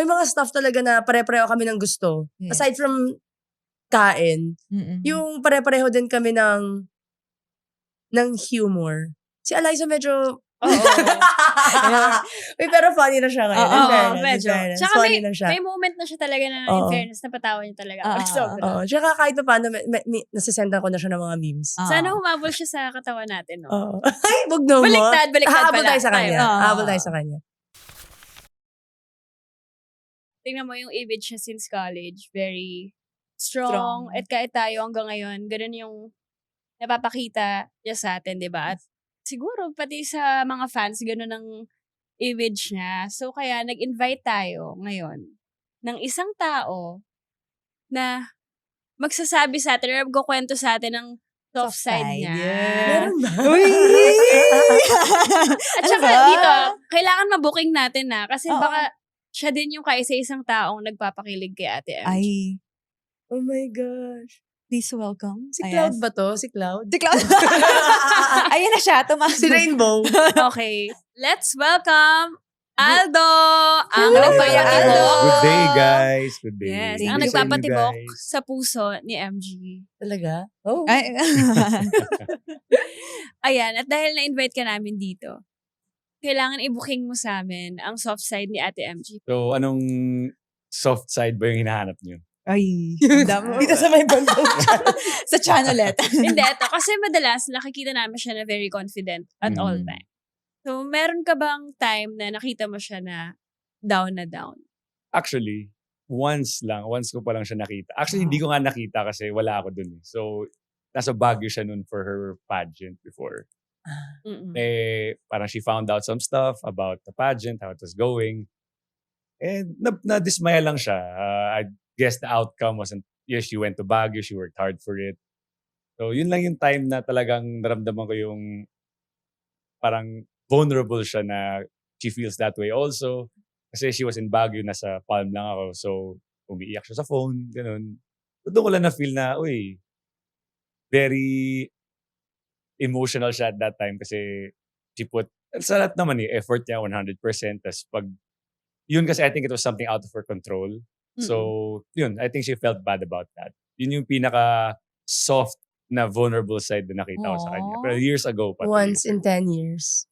mga stuff talaga na pare-pareho kami ng gusto. Yeah. Aside from kain, yung pare-pareho din kami ng humor. Si Eliza medyo Uy, pero funny na siya ngayon. Oo, In medyo. fairness. Tsaka Funny na siya. may moment na siya talaga na in Oo. fairness, napatawa niya talaga. Sobra. Oo. Tsaka kahit pa paano, nasisendan ko na siya ng mga memes. Sana humabol siya sa katawan natin, no? Oo. Ay, wag na mo. Baliktad Hahabol pala. tayo sa kanya. Tayo. Hahabol tayo sa kanya. Tingnan mo yung image niya since college. Very strong. Strong. At kahit tayo hanggang ngayon, ganun yung napapakita niya sa atin, di ba? At siguro, pati sa mga fans, ganun ang image niya. So, kaya nag-invite tayo ngayon ng isang tao na magsasabi sa atin or magkukwento sa atin ng soft side niya. Meron ba? At Ano saka ba? dito, kailangan mabuking natin na kasi Oo. baka siya din yung kaisa-isang taong nagpapakilig kay Ate MJ. Ay, Oh my gosh. please welcome. Si Cloud ba to? Si Cloud? Si Cloud. Ayan na siya. Si Rainbow. Okay, let's welcome Aldo! Ang Hello, nagpapatibok. Kuya Aldo. Good day, guys. Good day. Yes, Thank ang you sa inyo, nagpapatibok guys. sa puso ni MG. Talaga? Oh. Ay, Ayan, at dahil na-invite ka namin dito, kailangan i-booking mo sa amin ang soft side ni Ate MG. So, anong soft side ba yung hinahanap niyo? ay. ang dami. Dito sa may bandang Sa channelette. Hindi, ito. Kasi madalas nakikita namin siya na very confident at all Mm. time. So, meron ka bang time na nakita mo siya na down na down? Actually, once ko pa lang siya nakita. Actually, hindi ko nga nakita kasi wala ako dun. So, nasa Baguio siya nun for her pageant before. Mm-mm. Parang she found out some stuff about the pageant, how it was going. And na-dismaya lang siya. I guess the outcome wasn't, yes, she went to Baguio, she worked hard for it. So, yun lang yung time na talagang naramdaman ko yung parang vulnerable siya na she feels that way also. Kasi she was in Baguio, nasa Palm lang ako. So, umiiyak siya sa phone, ganun. So, doon ko lang na-feel na, uy, very emotional siya at that time kasi she put, sa lahat naman effort niya 100%. Tas pag, yun kasi I think it was something out of her control. So, yun, I think she felt bad about that. Yun yung pinaka-soft na vulnerable side na nakita ko sa kanya. Aw. Pero years ago pa. once in 10 years.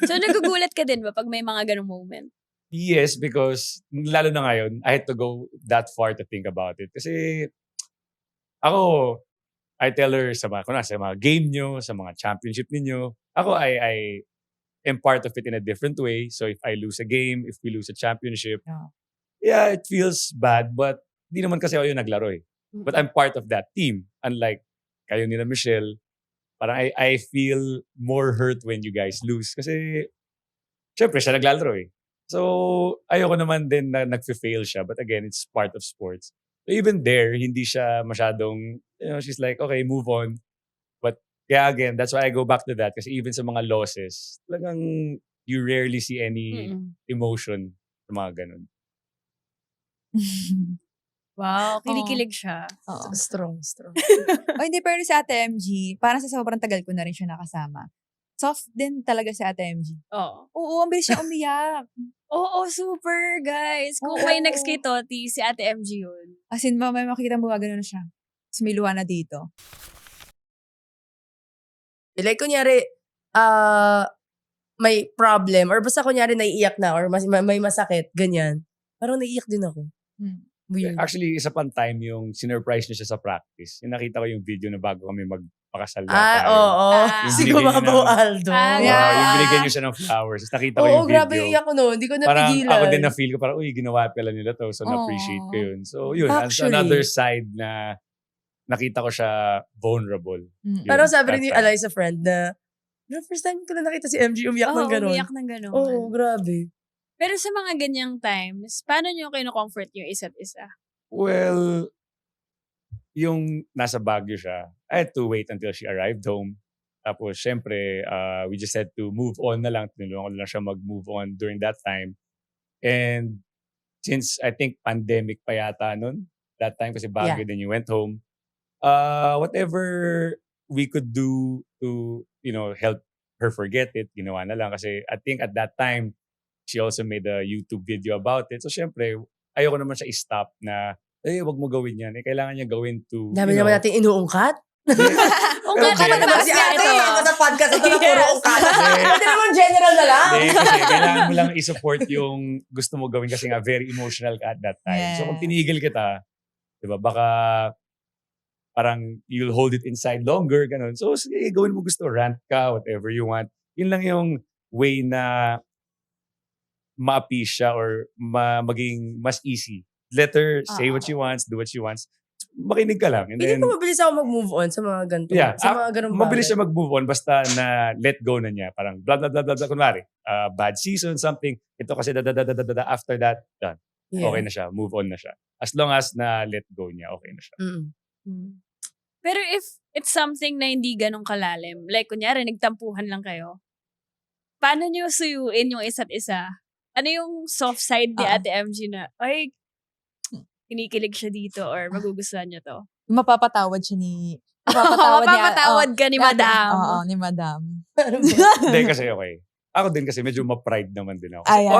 So, nagugulat ka din ba pag may mga ganong moment? Yes, because lalo na ngayon, I had to go that far to think about it. Kasi ako, I tell her sa mga game nyo, sa mga championship ninyo, ako, I am part of it in a different way. So if I lose a game, if we lose a championship, yeah, it feels bad, but di naman kasi ako yung naglaro eh. But I'm part of that team. Unlike kayo nila Michelle, parang I feel more hurt when you guys lose. Kasi, syempre, siya naglalaro eh. So, ayoko naman din na nag-fail siya. But again, it's part of sports. So even there, hindi siya masyadong, she's like, okay, move on. But, kaya again, that's why I go back to that. Kasi even sa mga losses, talagang you rarely see any emotion sa mga ganun. Wow, Oo. kinikilig siya. Oo. Strong. O hindi, pero si Ate MG, parang sa sobrang tagal ko na rin siya nakasama. Soft din talaga si Ate MG. Oo. Oo, ang bilis siya umiyak. Oo, super, guys. Kung Oo. may next kay Toti, si Ate MG yun. As in, may makikita mo gano'n na siya. Tapos may luha na dito. Like, kunyari, may problem, or basta kunyari naiiyak na, or may masakit, ganyan. Parang naiiyak din ako. Weird. Actually, isa pang time yung sinurprise niya siya sa practice. Yung nakita ko yung video na bago kami magpakasal. Oo. Yung Si binigyan niya Gumabaw ng- Aldo. Yeah. Yung binigyan niyo siya ng flowers. Tapos nakita ko Oo, yung grabe video. iyak ko no. Hindi ko Parang napigilan. ako din na-feel ko, parang, uy, ginawa pala nila to. So, na-appreciate ko yun. So, yun. That's Actually. another side na nakita ko siya vulnerable. Mm. Yun, Parang sabi rin that ni time. Eliza friend na, first time ko na nakita si MG umiyak ng gano'n. umiyak ng gano'n. Oo, grabe. Pero sa mga ganyang times, paano nyo kino-comfort yung isa't isa? Well, yung nasa Baguio siya, I had to wait until she arrived home. Tapos, syempre, we just had to move on na lang. Tinulungan ko lang siya mag-move on during that time. And since I think pandemic pa yata nun, that time kasi Baguio, then you went home. Whatever we could do to, help her forget it, ginawa na lang. Kasi I think at that time, she also made a YouTube video about it. So, syempre, ayoko naman siya i-stop na, wag mo gawin yan. Kailangan niya gawin to, Dami naman natin inuungkat. O Pero nga okay. naman Si ate, ito sa podcast, ito na puro ungkat. Yes. Pwede naman general na lang. Hindi, kasi kailangan mo lang i-support yung gusto mo gawin kasi nga very emotional ka at that time. So, kung Yeah. tinigil kita, di ba, baka parang you'll hold it inside longer, ganun. So, sige, gawin mo gusto, rant ka, whatever you want. Yun lang yung way na ma-appease siya or maging mas easy. Let her say what she wants, do what she wants. makinig ka lang. And Hindi then, ko mabilis ako mag-move on sa mga ganito. yeah, Sa mga ganong mabilis bagay. siya mag-move on basta na let go na niya. Parang blah, blah, blah, blah, blah. Kunwari, bad season, something. Ito kasi da. After that, done. Yeah. Okay na siya. Move on na siya. As long as na let go niya, okay na siya. Pero if it's something na hindi ganun kalalim, like kunyari nagtampuhan lang kayo, paano niyo suyuin yung isa't isa? Ano yung soft side ni Ate MG na, ay, kinikilig siya dito or magugustuhan niya to? Mapapatawad siya ni... Mapapatawad ka ni Madam. Oo, ni Madam. Hindi kasi okay. Ako din kasi medyo ma-pride naman din ako. Ayan.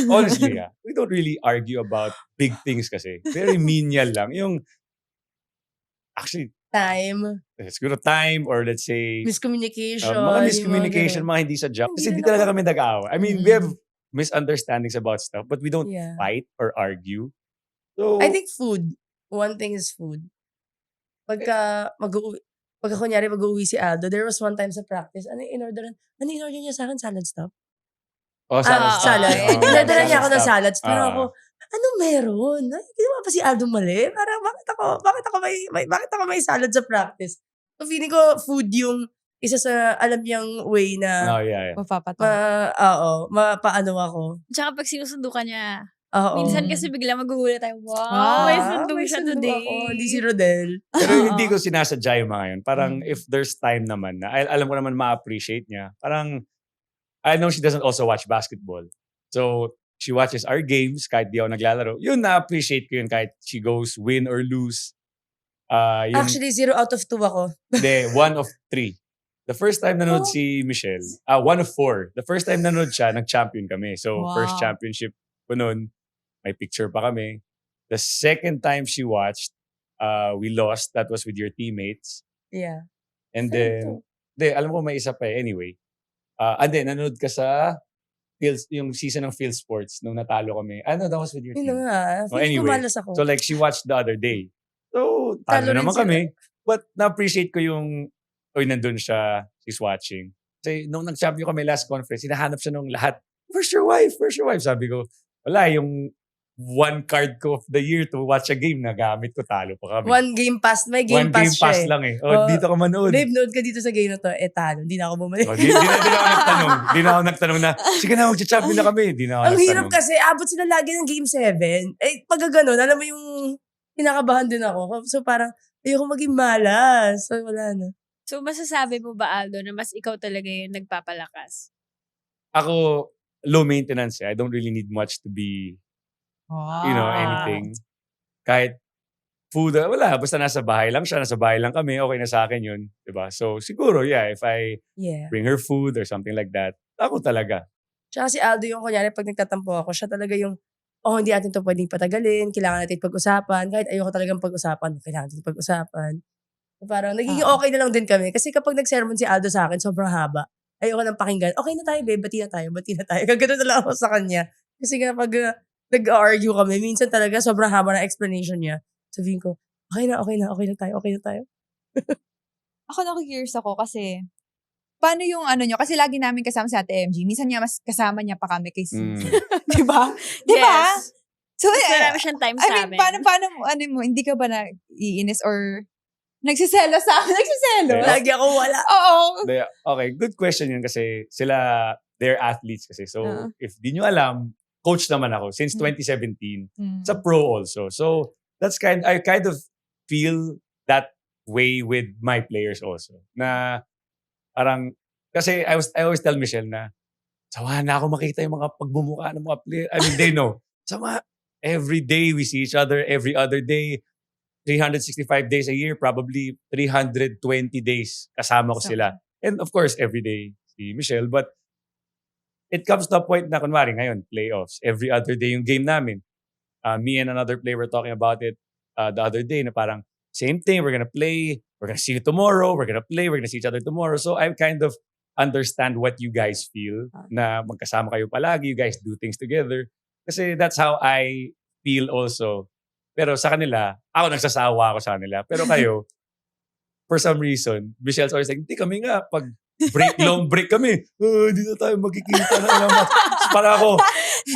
Honestly, we don't really argue about big things kasi. Very menial lang. Yung, actually, Time. siguro time or let's say, Miscommunication. mga yung miscommunication, ganun. mga hindi sa job. Kasi Hindi hindi rin talaga ako- kami nag-aawa. I mean, we have misunderstandings about stuff, but we don't Yeah. fight or argue. So, I think food. One thing is food. Pagka kunyari mag-uwi si Aldo, there was one time sa practice, ano yung in-orderan niya sa akin? Salad stuff? salad. salad. In-orderan niya ako ng stuff. salads. Pero Ah. ako, ano meron? Ay, ginawa pa si Aldo mali? Parang bakit ako may salad sa practice? So, feeling ko food yung isa sa alam niyang way na Oh, yeah. Mapapatawad. mapaano ako. Tsaka pag sinusundo ka niya, Oo. minsan kasi bigla magugulat tayo, Ah, may sundo may siya sundo today. ako. Hindi si Rodel. Pero hindi ko sinasadya yung mga yun. Parang Mm. if there's time naman na, alam ko naman ma-appreciate niya. Parang, I know she doesn't also watch basketball. So, she watches our games kahit di ako naglalaro. Yun, na-appreciate ko yun kahit she goes win or lose. Yun, Actually, 0 out of 2 ako. hindi, 1 of 3. The first time nanood Oh. si Michelle, 1 of 4. The first time nanood siya, nag-champion kami. So, first Wow. championship ko nun, may picture pa kami. The second time she watched, we lost. That was with your teammates. Yeah. And Saan then, alam ko may isa pa eh. Anyway. Nanood ka sa yung season ng Field Sports nung natalo kami. That was with your Yun team. na nga. Oh, Feeling ko anyway. malas ako. So like, she watched the other day. So, Talo talo rin naman sila. kami. But na-appreciate ko yung, nandun siya, she's watching. Kasi nung nag-champion kami last conference, hinahanap siya nung lahat. Where's your wife? Where's your wife? Sabi ko, wala, yung one card ko of the year to watch a game, nagamit ko, talo pa kami. One game pass. May game One pass game siya pass eh. lang eh. Oh, Dito ka manood. Babe, nood ka dito sa game na to. Talo. Hindi na ako bumalik. Di na ako nagtanong. Di na ako nagtanong na, sige na, mag-champion na kami. Di na ako Ang nagtanong. hirap kasi, abot sila lagi ng game 7. Pag gano'n, alam mo yung kinakabahan din ako. So parang, ayoko maging malas. So wala na. So, masasabi mo ba, Aldo, na mas ikaw talaga yung nagpapalakas? Ako, low maintenance eh. I don't really need much to be, anything. Kahit food, wala. Basta nasa bahay lang siya, nasa bahay lang kami, okay na sa akin yun. Diba? So, siguro, yeah, if I Yeah. bring her food or something like that, ako talaga. Tsaka si Aldo yung kunyari, pag nagtatampo ako, siya talaga yung, hindi natin to pwedeng patagalin, kailangan natin pag-usapan. Kahit ayoko talagang pag-usapan, kailangan natin pag-usapan. So, parang nagiging okay na lang din kami. Kasi kapag nag-sermon si Aldo sa akin, sobrang haba. Ayoko nang pakinggan. Okay na tayo, babe. Bati na tayo. Gagano na lang ako sa kanya. Kasi kapag nag-argue kami, minsan talaga sobrang haba ng explanation niya. Sabihin ko, okay na tayo. Ako naku-curious ako kasi paano yung nyo? Kasi lagi namin kasama si Ate MG. Minsan niya mas kasama niya pa kami kay Suzy. Diba? Diba? Yes. So, Mas marami siyang time I sa mean, amin. paano mo, hindi ka ba naiinis or nagsiselo sa akin? Nagsiselo? Yeah. Lagi ako wala. Oo. Okay, good question yun kasi they're athletes kasi. So, Oo. if di nyo alam, coach naman ako since 2017. Mm. Sa pro also. So, I kind of feel that way with my players also. Na parang, kasi I always tell Michelle na, sawa na ako makita yung mga pagmumukha ng mga players. I mean, they know. Sama, every day we see each other, every other day, 365 days a year, probably 320 days kasama ko sila. And of course, every day si Michelle. But it comes to a point na, kunwari ngayon, playoffs, every other day yung game namin. Me and another player were talking about it the other day na parang, same thing, we're gonna play, we're gonna see you tomorrow, we're gonna play, we're gonna see each other tomorrow. So I kind of understand what you guys feel na magkasama kayo palagi, you guys do things together. Kasi that's how I feel also. Pero sa kanila, ako nagsasawa ako sa kanila. Pero kayo, for some reason, Michelle's always like, hindi kami nga, pag long break kami, hindi na tayo magkikita na naman. Para ako,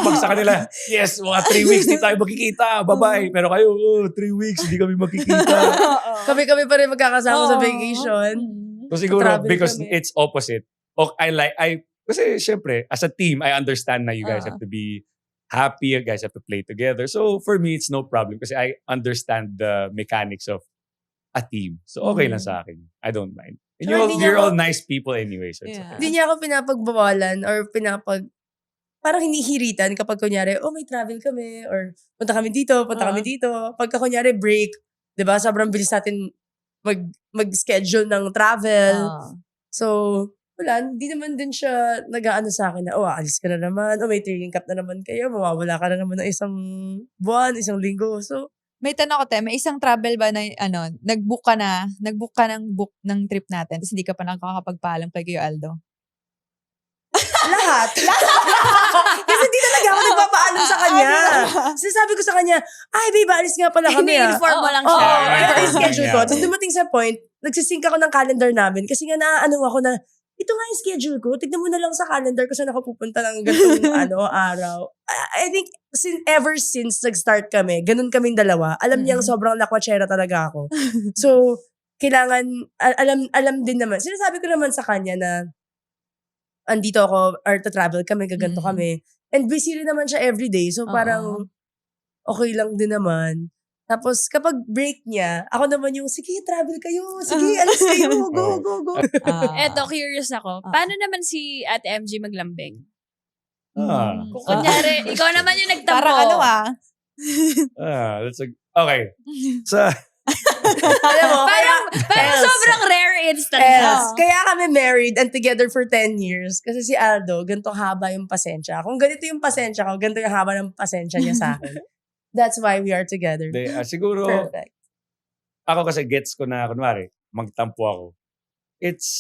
pag sa kanila, yes, mga 3 weeks di tayo magkikita, bye-bye. Pero kayo, 3 weeks, di kami magkikita. Kami pa rin magkakasama sa Oo. vacation. So siguro, Travel because kami. it's opposite. Kasi syempre, as a team, I understand na you guys have to be happy, you guys have to play together. So for me, it's no problem kasi I understand the mechanics of a team. So okay lang sa akin. I don't mind. And Sure, hindi you're niya all ako- nice people anyway. So it's Yeah. okay. Hindi niya ako pinapagbawalan or parang hinihiritan kapag kunyari, may travel kami or punta kami dito. Pagka kunyari break, 'di ba? Sobrang bilis natin mag-schedule ng travel. So, wala, hindi naman din siya nag-aano sa akin na, aalis ka na naman, may training camp na naman kayo, mawawala ka na naman ng isang buwan, isang linggo. So, May tanong ko, te, may isang travel ba na, nag-book ka ng trip natin, tapos hindi ka pa nakakapagpaalam kay Kuya Aldo? lahat. Kasi hindi talaga ako nagpapaalam sa kanya. Sinasabi ko sa kanya, ay babe, alis nga pala kami Ini-inform mo lang Oo, siya. ito yung schedule ko. Yeah. Tapos dumating sa point, nagsisync ako ng calendar namin kasi nga naaano ako na, ito nga yung schedule ko. Tignan mo na lang sa calendar kung saan ako pupunta ng ganitong araw. I think ever since nag-start kami, ganun kaming dalawa. Alam niyang sobrang lakwachera talaga ako. So, kailangan, alam din naman. Sinasabi ko naman sa kanya na andito ako or travel kami, gaganto kami. And busy rin naman siya everyday. So, parang okay lang din naman. Tapos, kapag break niya, ako naman yung, sige, travel kayo. Sige, alis kayo. Go. Eto, curious ako. Paano naman si Ate MG maglambing? Kung Ah. kunyari, ikaw naman yung nagtampo. Parang That's okay. Sa Alam mo, Parang else. sobrang rare instance. else. Kaya kami married and together for 10 years. Kasi si Aldo, ganito haba yung pasensya. Kung ganito yung pasensya ko, ganito yung haba ng pasensya niya sa akin. That's why we are together. siguro, Perfect. ako kasi gets ko na, kunwari, magtampo ako. It's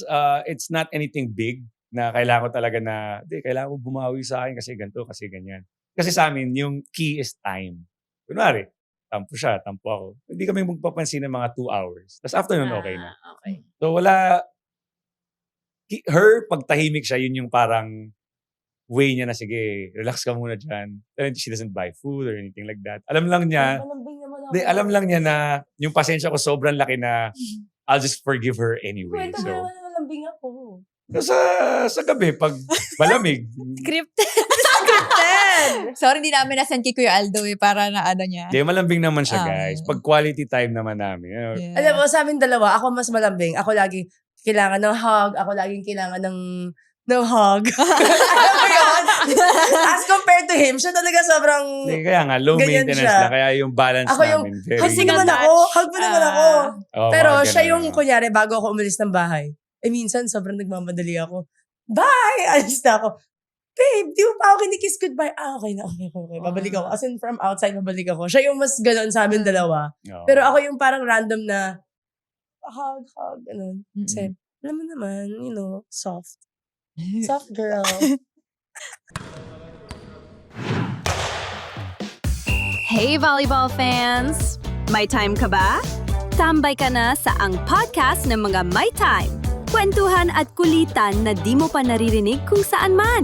not anything big na kailangan ko talaga na, kailangan ko bumawi sa akin kasi ganito, kasi ganyan. Kasi sa amin, yung key is time. Kunwari, tampo siya, tampo ako. Hindi kami magpapansin ng mga 2 hours. Tapos after nun, okay na. Okay. So wala, her, pag tahimik siya, yun yung parang way niya na, sige, relax ka muna dyan. And she doesn't buy food or anything like that. Alam lang niya, Malambing naman ako. alam lang niya na yung pasensya ko sobrang laki na I'll just forgive her anyway. Kwento mo So, naman na malambing ako. sa gabi, pag malamig, Scripted. Sorry, hindi namin nasend kay Kuya Aldo para na niya. di, malambing naman siya, Ah. guys. Pag quality time naman namin. Yeah. Alam mo, sa amin dalawa, ako mas malambing. Ako lagi kailangan ng hug. Ako laging kailangan ng hug. Alam mo yun? As compared to him, siya talaga sobrang... Hindi, kaya nga, low Ganyan maintenance siya. lang. Kaya yung balance Ako yung, namin, very... hug mo naman ako. Hug mo naman ako. Oh, Pero mga siya ganun, yung, oh. kunyari, bago ako umalis ng bahay. Minsan, sobrang nagmamadali ako. Bye! Alis na ako. Babe, di mo pa ako kinikiss goodbye. Okay na, okay. Babalik ako. As in, from outside, babalik ako. Siya yung mas ganon sa amin dalawa. Oo. Pero ako yung parang random na, hug, ganun. Mm-mm. Kasi, alam mo naman, soft. Soft girl. Hey volleyball fans! May time ka ba? Tambay ka na sa ang podcast ng mga May Time. Kwentuhan at kulitan na di mo pa naririnig kung saan man.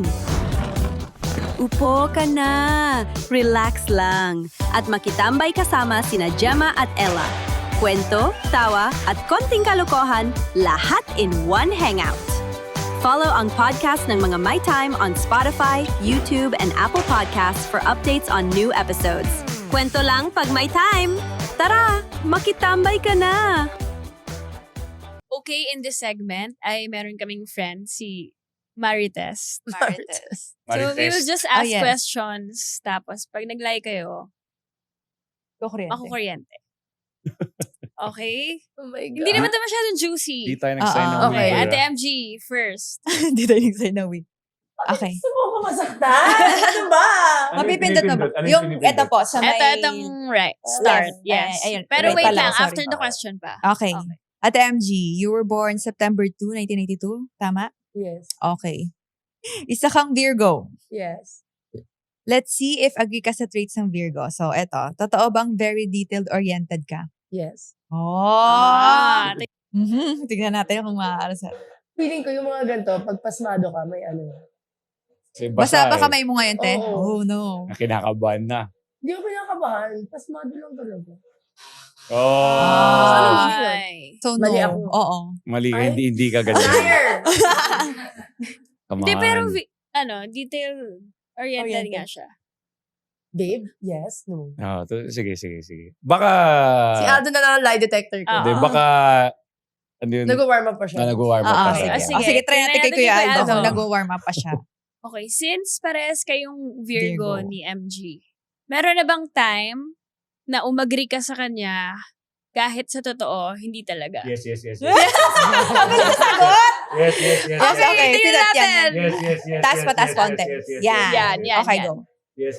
Upo ka na, relax lang, at makitambay kasama sina Gemma at Ella. Kwento, tawa, at konting kalokohan, lahat in one hangout. Follow ang podcast ng mga My Time on Spotify, YouTube, and Apple Podcasts for updates on new episodes. Kwento lang pag may time. Tara, makitambay ka na! Okay, in this segment, ay meron kaming friend, si Marites. Marites. So, we will just ask yes. questions. Tapos, pag nag-like kayo, Kukuryente. ako kuryente. Okay? Oh my God. Hindi naman ito masyadong juicy. Di tayo nag-sign ng Okay, waiver, Ate ah. MG, first. Hindi tayo nag-sign na week. Okay. Gusto mo ako masaktan? Ano ba? Ano yung Mapipindot na ba? pinipindot? Ano yung Yung, pinipindot? eto po, sa may... Itong right. Start. Yes. Yes. Ayun. Pero Wait wait pala, lang. sorry. After the question pa. Okay. Okay. Ate MG, you were born September 2, 1982? Tama? Yes. Okay. Isa kang Virgo. Yes. Let's see if agree ka sa traits ng Virgo. So, eto. Totoo bang very detailed-oriented ka? Yes. Oh! Tignan natin kung maaari sa... Feeling ko yung mga ganito, pag pasmado ka, may ano. Kasi Basta basa baka eh. may mo ngayon, te. Oo. Oh, no. Kinakabahan na. Hindi ako pinakabahan. Pasmado lang talaga. Oh. Ay. So, no. Mali ako. Oo. Mali ka, Ay. hindi ka ganyan. Liar! Come Hindi, on. pero detail-oriented nga siya. Babe, yes, no. Sige. Baka... Si Aldo na lang ang lie detector ko. Hindi, baka... Ano yun? Nag-warm up pa siya. Nag-warm up pa Okay. siya. Sige. Sige, try natin kay Kuya Aldo kung Aldo. nag-warm up pa siya. Okay, since parehas kayong Virgo, Virgo. ni MG, meron na bang time na umagri ka sa kanya kahit sa totoo, hindi talaga? Yes. Mabilis sagot! Yes. Okay, tingnan pinat yan. natin. Yes. Taas pataas konti. Yan. Yan. Okay, go. Yes.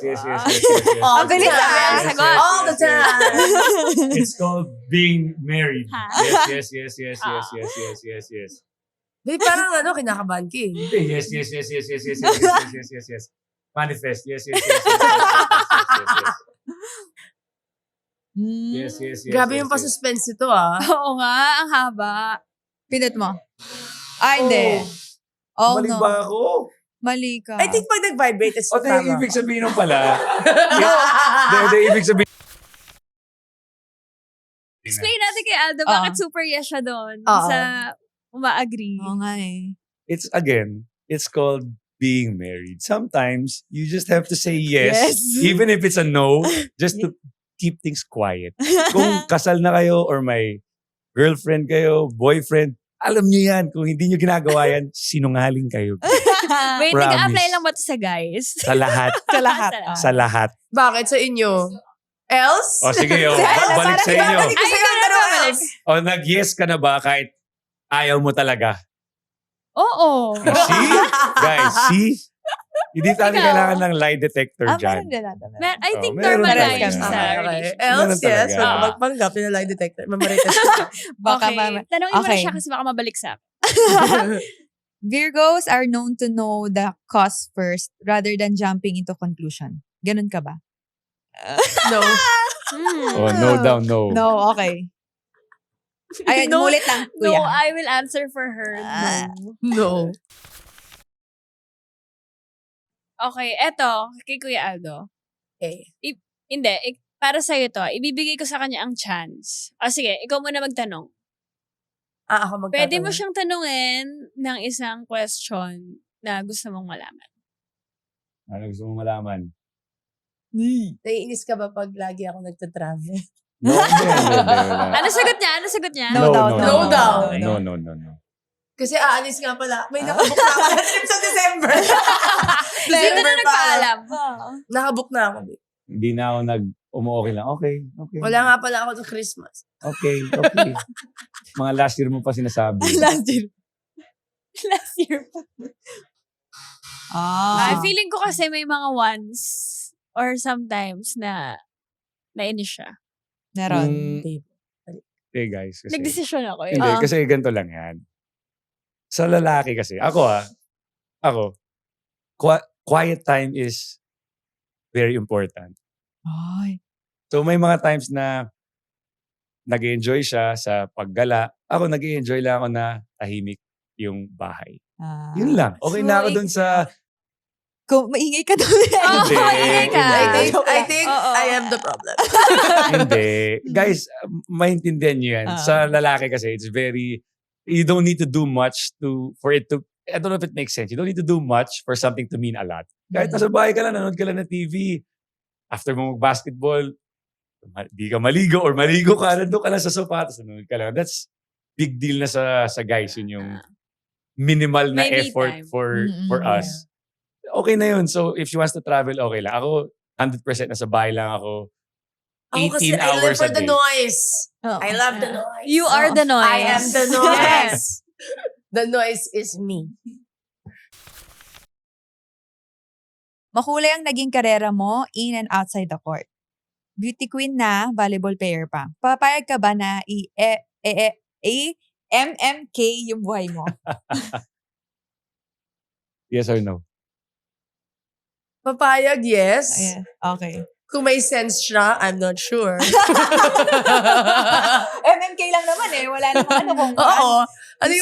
All Ang bilis the ah. time. Sagot. All the time. It's called being married. Ha? Yes. Babe, parang kinakabahan ka eh. Yes. Manifest. Yes. Yes. Grabe yung pa-suspense ito ah. Oo nga, ang haba. Pinat mo. Hindi. Oh, Mali no. ba ako? Mali ka. I think pag nag-vibrate, is O, tama. ibig sabihin nung pala. Hindi, ibig sabihin. Explain natin kay Aldo, Oo. bakit super yes siya doon Oo. sa uma-agree. Oo nga eh. It's called being married. Sometimes, you just have to say yes, Yes. even if it's a no, just to keep things quiet. Kung kasal na kayo or may girlfriend kayo, boyfriend, alam niyo yan. Kung hindi niyo ginagawa yan, sinungaling kayo. Wait, Promise. nag-apply lang ba ito sa guys? Sa lahat. Sa lahat. Sa lahat. Bakit sa inyo? Else? O sige, balik sa inyo. Babalik ko Ay, sa'yo ang ganun tanong ba? else. O nag-yes ka na ba kahit ayaw mo talaga? Oo. See? Guys, see? Hindi tayo Ikaw? kailangan ng lie detector dyan. I think meron normal talaga. lang yun sa Okay. relationship. Else, Meron yes. talaga. Wag ka magpanggap na lie detector. Mamarites ka. Baka Okay. Tanongin mo na Okay. siya kasi baka mabalik sa akin. Virgos are known to know the cause first rather than jumping into conclusion. Ganun ka ba? No. Oh, no down, no. No, okay. Ayun, No. mulit lang, No, kuya. I will answer for her. Ah. No. No. Okay, eto, kay Kuya Aldo. Okay. Hindi, para sa'yo to, ibibigay ko sa kanya ang chance. O sige, ikaw muna magtanong. Ako magtatanong. Pwede mo siyang tanungin ng isang question na gusto mong malaman. Ano gusto mong malaman? Naiinis ka ba pag lagi ako nagtatravel? No, hindi. Wala. Ano sagot niya? Ano sagot niya? No down, no down. No. Kasi aalis nga pala. May nakabook na ako na trip sa December. Sino na December pa. nagpaalam? Nakabook na ako. babe. Hindi na ako umuokay lang. Okay. Wala nga pala ako sa Christmas. Okay. Mga last year mo pa sinasabi. Last year. Last year pa. Feeling ko kasi may mga once or sometimes na nainis siya. Meron. Babe. Okay guys. Kasi, Nagdesisyon ako eh. hindi, kasi ganito lang yan. Sa lalaki kasi, ako, quiet time is very important. Ay. So may mga times na nag-enjoy siya sa paggala. Ako nag-enjoy lang ako na tahimik yung bahay. Yun lang. Okay na ako dun sa... Kung maingay ka daw. Hindi, ingay ka. hindi. I think Oo. I am the problem. Hindi. Guys, maintindihan nyo yan. Sa lalaki kasi, it's very... You don't need to do much for it to... I don't know if it makes sense. You don't need to do much for something to mean a lot. Kahit nasa bahay ka lang, nanonood ka lang ng TV. After mo mag-basketball, di ka maligo or maligo ka, nandun ka lang sa sofa, tapos nanonood ka lang. That's big deal na sa guys. Yun yung minimal na May me effort time. for us. Okay na yun. So, if she wants to travel, okay lang. Ako, 100% nasa bahay lang ako. Ako 18 kasi I live hours for a the day. noise. I love the noise. You are the noise. I am the noise. Yes. The noise is me. Makulay ang naging karera mo in and outside the court. Beauty queen na, volleyball player pa. Papayag ka ba na MMK yung buhay mo? Yes or no? Papayag, yes. Ayan. Okay. Kung may sense siya, I'm not sure. MMK lang naman eh. Wala namang ano kung... Oo. Ano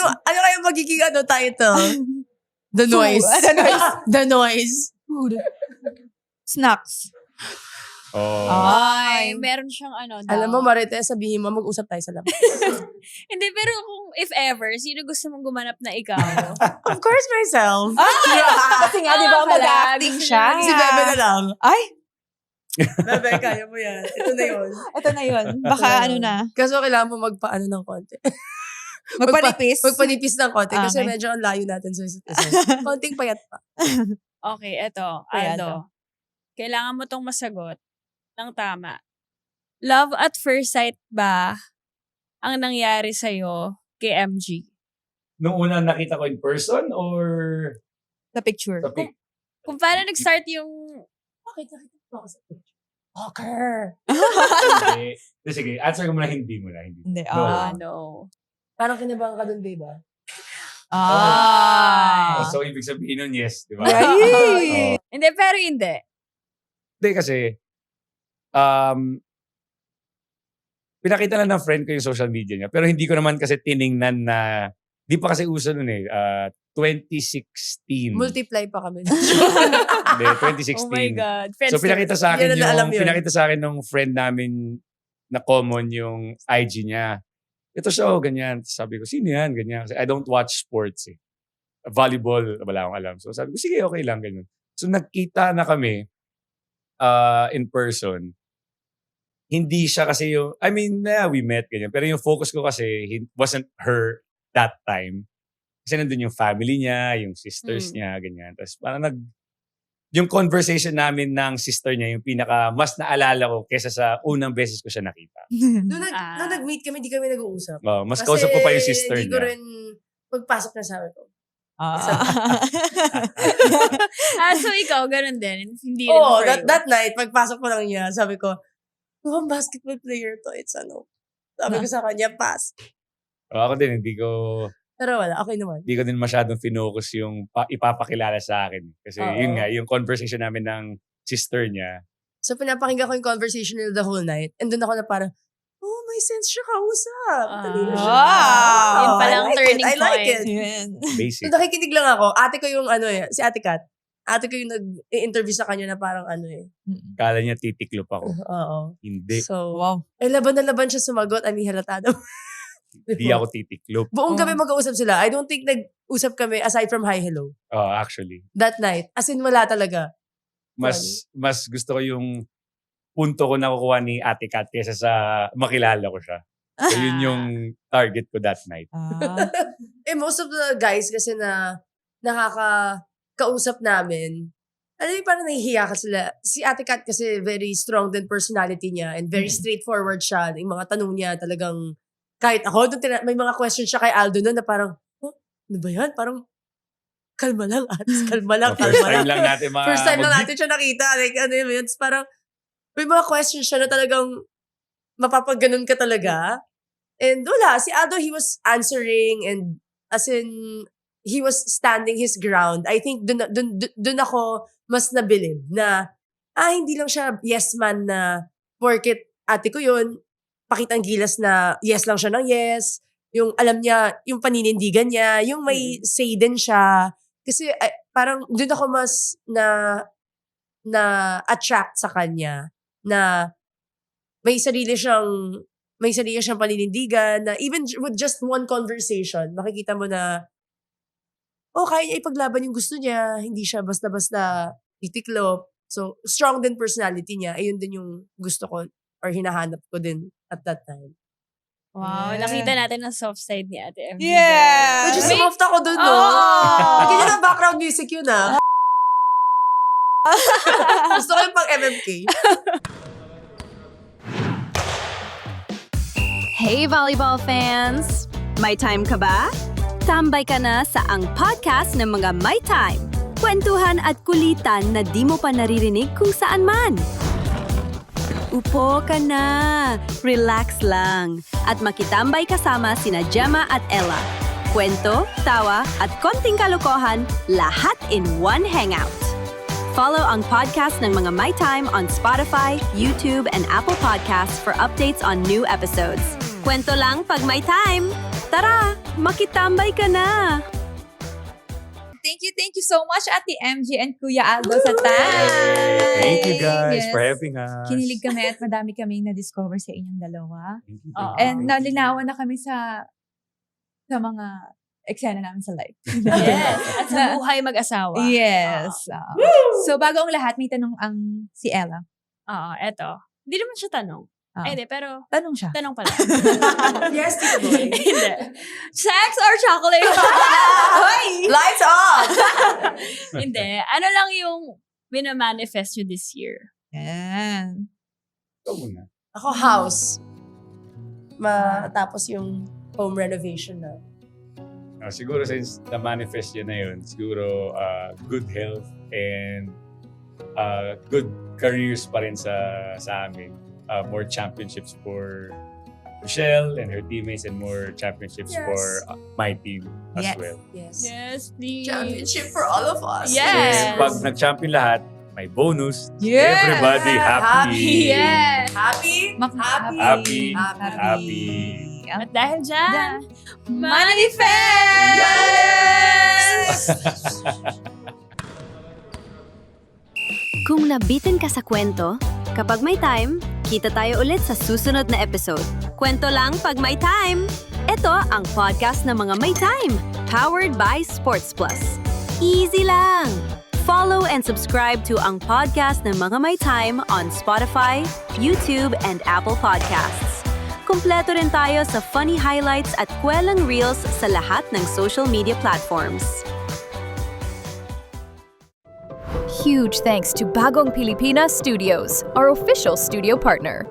kaya magiging title? The noise. The noise. The noise. Food. Snacks. Oh. Ay. Meron siyang ano daw. Alam mo, Marites, sabihin mo, mag-usap tayo sa labas. Hindi, pero kung if ever, sino gusto mong gumanap na ikaw? Of course, myself. Kasi nga, di ba, pala, mag-acting gusto siya. niya Si Bebe na lang. Ay, Bebe, kaya mo yan. Ito na yun. ito na yun. Baka Ito ano yun. na. Kaso kailangan mo magpaano ng konti. Magpanipis. Magpanipis ng konti kasi Okay. medyo ang layo natin sa isa't isa. Konting payat pa. Okay, eto. Ayan, Aldo. Kailangan mo tong masagot ng tama. Love at first sight ba ang nangyari sa'yo kay MG? Nung una nakita ko in person or Sa picture. sa pic? Kung paano nag-start yung... Bakit nakita ko ako sa picture? Poker! Hindi. Sige, answer ko muna, hindi mo na. Hindi. Hindi. No. No. Parang kinabahan ka dun, babe, ah. Ay. So, ibig sabihin nun, yes. Di ba? Yay! Hindi, pero hindi. Hindi kasi, pinakita lang ng friend ko yung social media niya. Pero hindi ko naman kasi tiningnan na, di pa kasi uso nun 2016. Multiply pa kami. Hindi, 2016. Oh my God. Friends So pinakita sa akin Hindi na alam yun. pinakita sa akin ng friend namin na common yung IG niya. Ito siya, ganyan. Sabi ko, sino yan? Ganyan. Kasi I don't watch sports eh. Volleyball, wala akong alam. So sabi ko, sige, okay lang, ganyan. So nagkita na kami in person. Hindi siya kasi yung, I mean, we met, ganyan. Pero yung focus ko kasi wasn't her that time. Kasi nandun yung family niya, yung sisters niya, ganyan. Tapos parang yung conversation namin ng sister niya, yung pinaka mas naalala ko kesa sa unang beses ko siya nakita. Nung Ah. nag-meet kami, di kami nag-uusap. Mas kausap ko pa yung sister hindi ko niya. rin, pagpasok na sabi ko. So ikaw, ganun din. Hindi rin Oo, for you. that night, pagpasok ko lang niya, sabi ko, mukhang basketball player to. It's ano. Sabi ko sa kanya, pass. Ako din, hindi ko Pero wala, okay naman. din masyadong finocus yung ipapakilala sa akin. Kasi Oo. yun nga, yung conversation namin ng sister niya, So, pinapakinggan ko yung conversation nila the whole night. And doon ako na parang, oh, may sense siya kausap. Talino siya. Wow. Yun palang I like turning it. I like point. it. Yun. basic. So, nakikinig lang ako. Ate ko yung si Ate Kat. Ate ko yung nag-interview sa kanya na parang Kala niya titiklop ako. Oo. Hindi. So, Wow. laban na laban siya sumagot. I mean, halata daw. Hindi ako titiklop. Buong gabi mag-uusap sila. I don't think nag-usap kami aside from hi, hello. Actually. That night. As in, wala talaga. Mas gusto ko yung punto ko nakukuha ni Ate Kat kesa sa makilala ko siya. So yun yung target ko that night. Most of the guys kasi na nakakausap namin, alam mo, parang nahihiya ka sila. Si Ate Kat kasi very strong din personality niya and very straightforward siya. Yung mga tanong niya talagang, kahit ako, may mga questions siya kay Aldo noon na parang, ano ba yan? Parang, kalma lang, Ats. Kalma lang, First kalma time lang. lang natin First time lang natin siya nakita. Like, ano yun? Tapos parang, may mga questions siya na talagang mapapaganon ka talaga. And wala, si Aldo, he was answering and as in, he was standing his ground. I think dun ako mas nabilib na, hindi lang siya yes man na porket ate ko yun, pakitang gilas na yes lang siya ng yes. Yung alam niya, yung paninindigan niya, yung may say din siya. Kasi parang dun ako mas na attract sa kanya na may sarili siyang paninindigan na even with just one conversation, makikita mo na kaya niya ipaglaban yung gusto niya, hindi siya basta-basta titiklop. So, strong din personality niya. Ayun din yung gusto ko or hinahanap ko din at that time. Wow, Yeah. nakita natin ang soft side ni Ate MG. Yeah. Medyo soft ako dun, no? Oh! Ganyan ang background music yun, ah. Gusto ko yung pang MMK. Hey volleyball fans! May time ka ba? Tambay ka na sa ang podcast ng mga May Time. Kwentuhan at kulitan na di mo pa naririnig kung saan man. Upo ka na, relax lang, at makitambay kasama sina Gemma at Ella. Kwento, tawa, at konting kalokohan, lahat in one hangout. Follow ang podcast ng mga My Time on Spotify, YouTube, and Apple Podcasts for updates on new episodes. Kwento lang pag may time. Tara, makitambay ka na! Thank you so much, Ate MG and Kuya Aldo sa time. Thank you guys Yes. for having us. Kinilig kami at madami kaming na-discover sa inyong dalawa. Thank you, Oo. thank you, And thank you. nalinawan na kami sa mga eksena namin sa live. Yes. At sa buhay mag-asawa. Yes. So, bago ang lahat, may tanong ang si Ella. Oo, eto. Hindi naman siya tanong. Ah. Ay, hindi, pero Tanong siya. tanong pala. Yes, Tito Boy. Hindi. Sex or chocolate? Lights off! Hindi. Ano lang yung binamanifest nyo this year? Yan. Ikaw muna. Ako, house. Matapos yung home renovation na. Siguro since na-manifest yun na yun, siguro good health and good careers pa rin sa amin. More championships for Michelle and her teammates and more championships Yes. for my team as Yes. well. Yes. Yes, please. Championship for all of us. Yes. And pag nag-champion lahat, may bonus. Yes. Everybody happy. Yes. Happy? Happy. Happy. Happy. At dahil dyan, Manifest! Kung nabitin ka sa kwento, kapag may time, kita tayo ulit sa susunod na episode. Kwento lang pag may time! Ito ang podcast ng mga may time, powered by Sports Plus. Easy lang! Follow and subscribe to ang podcast ng mga may time on Spotify, YouTube, and Apple Podcasts. Kumpleto rin tayo sa funny highlights at kwelang reels sa lahat ng social media platforms. Huge thanks to Bagong Pilipinas Studios, our official studio partner.